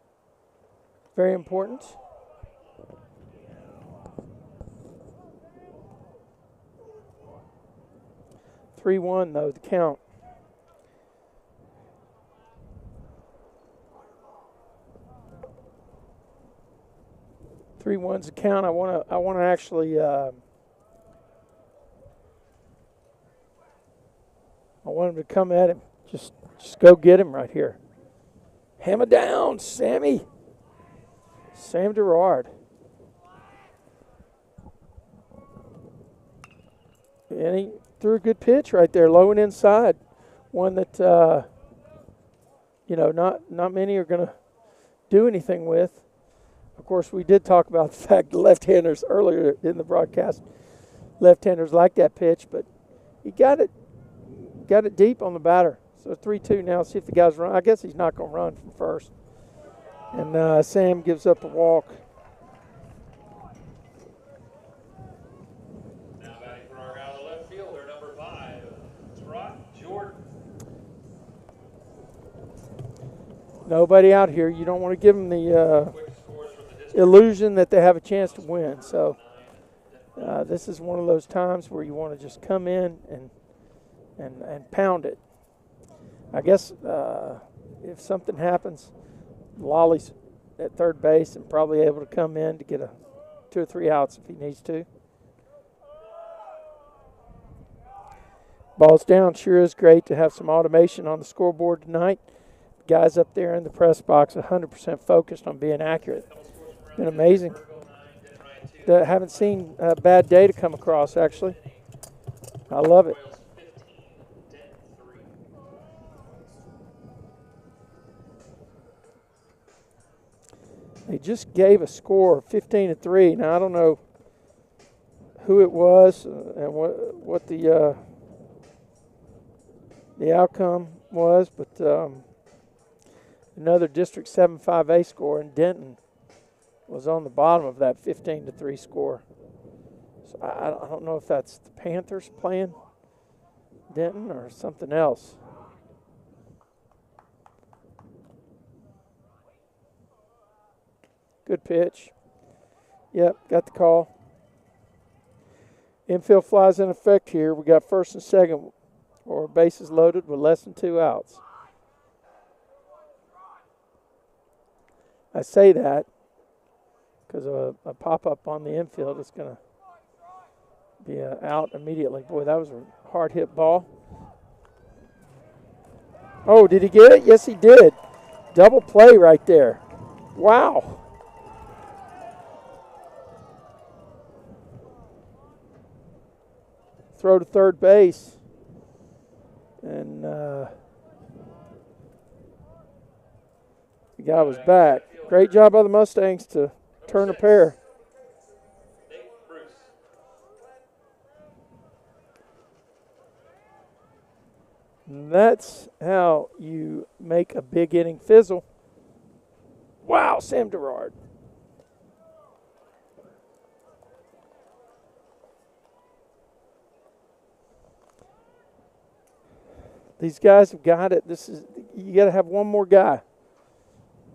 Very important. (3-1) though the count. Three one's the count. I want to actually. I want him to come at him. Just go get him right here. Hammer down, Sammy. Sam Gerard. And he threw a good pitch right there, low and inside. One that, not many are going to do anything with. Of course, we did talk about the fact left-handers earlier in the broadcast. Left-handers like that pitch, but he got it deep on the batter. So 3-2 now. See if the guy's run. I guess he's not going to run from first. And Sam gives up a walk. Now batting for Argyle, the left fielder, number 5, Brock Jordan. Nobody out here. You don't want to give them the Quick scores from the district. illusion that they have a chance to win. So this is one of those times where you want to just come in and pound it. I guess if something happens, Lolly's at third base and probably able to come in to get 2 or 3 outs if he needs to. Ball's down. Sure is great to have some automation on the scoreboard tonight. Guys up there in the press box 100% focused on being accurate. Been amazing. Haven't seen bad data come across, actually. I love it. They just gave a score of 15-3. Now, I don't know who it was and what the outcome was, but another District 7-5A score in Denton was on the bottom of that 15-3 score. So I don't know if that's the Panthers playing Denton or something else. Good pitch. Yep, got the call. Infield flies in effect here. We got first and second, or bases loaded with less than 2 outs. I say that because a pop-up on the infield is going to be out immediately. Boy, that was a hard-hit ball. Oh, did he get it? Yes, he did. Double play right there. Wow. Throw to third base. And the guy was back. Great job by the Mustangs to turn a pair. And that's how you make a big inning fizzle. Wow, Sam Gerard. These guys have got it. You got to have one more guy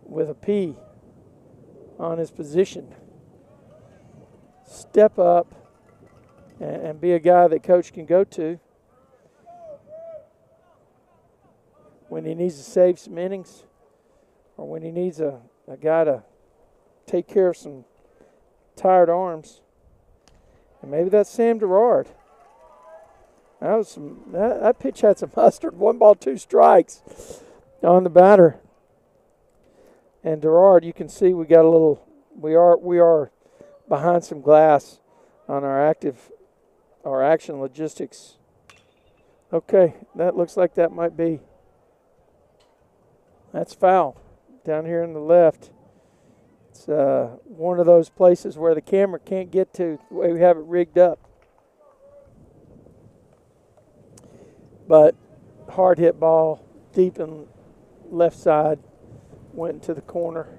with a P on his position. Step up and be a guy that coach can go to when he needs to save some innings or when he needs a guy to take care of some tired arms. And maybe that's Sam Gerard. That pitch had some mustard. 1 ball, 2 strikes on the batter. And Gerard, you can see we got a little. We are behind some glass on our action logistics. Okay, that looks like that might be. That's foul down here in the left. It's one of those places where the camera can't get to the way we have it rigged up. But hard hit ball, deep in left side, went into the corner.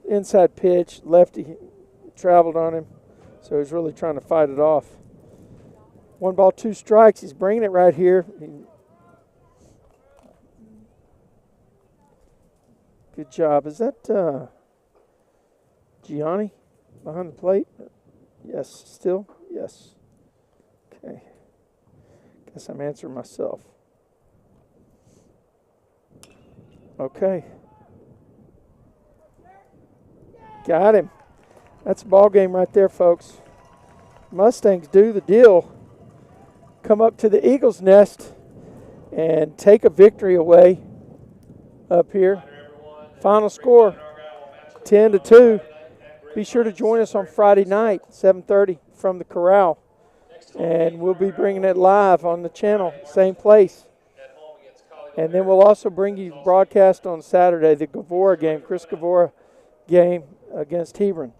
Inside pitch, lefty traveled on him, so he's really trying to fight it off. 1 ball, 2 strikes. He's bringing it right here. Good job. Is that Gianni behind the plate? Yes, still? Yes. Okay. Guess I'm answering myself. Okay. Got him. That's a ball game right there, folks. Mustangs do the deal. Come up to the Eagles' nest and take a victory away up here. Final score, 10-2. Be sure to join us on Friday night, 7:30 from the Corral. And we'll be bringing it live on the channel, same place. And then we'll also bring you the broadcast on Saturday, the Gavora game, Chris Gavora game against Hebron.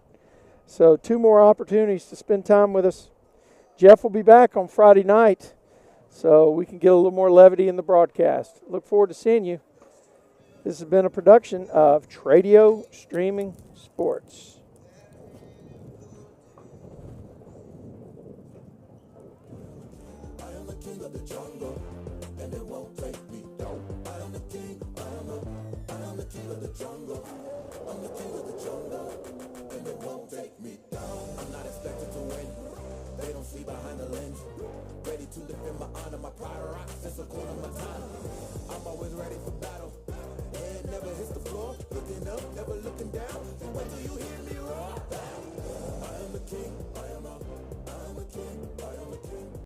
So 2 more opportunities to spend time with us. Jeff will be back on Friday night, so we can get a little more levity in the broadcast. Look forward to seeing you. This has been a production of Tradio Streaming Sports. I'm not expected to win. They don't see behind the lens. Ready to defend my honor, my pride rocks. It's a corner, my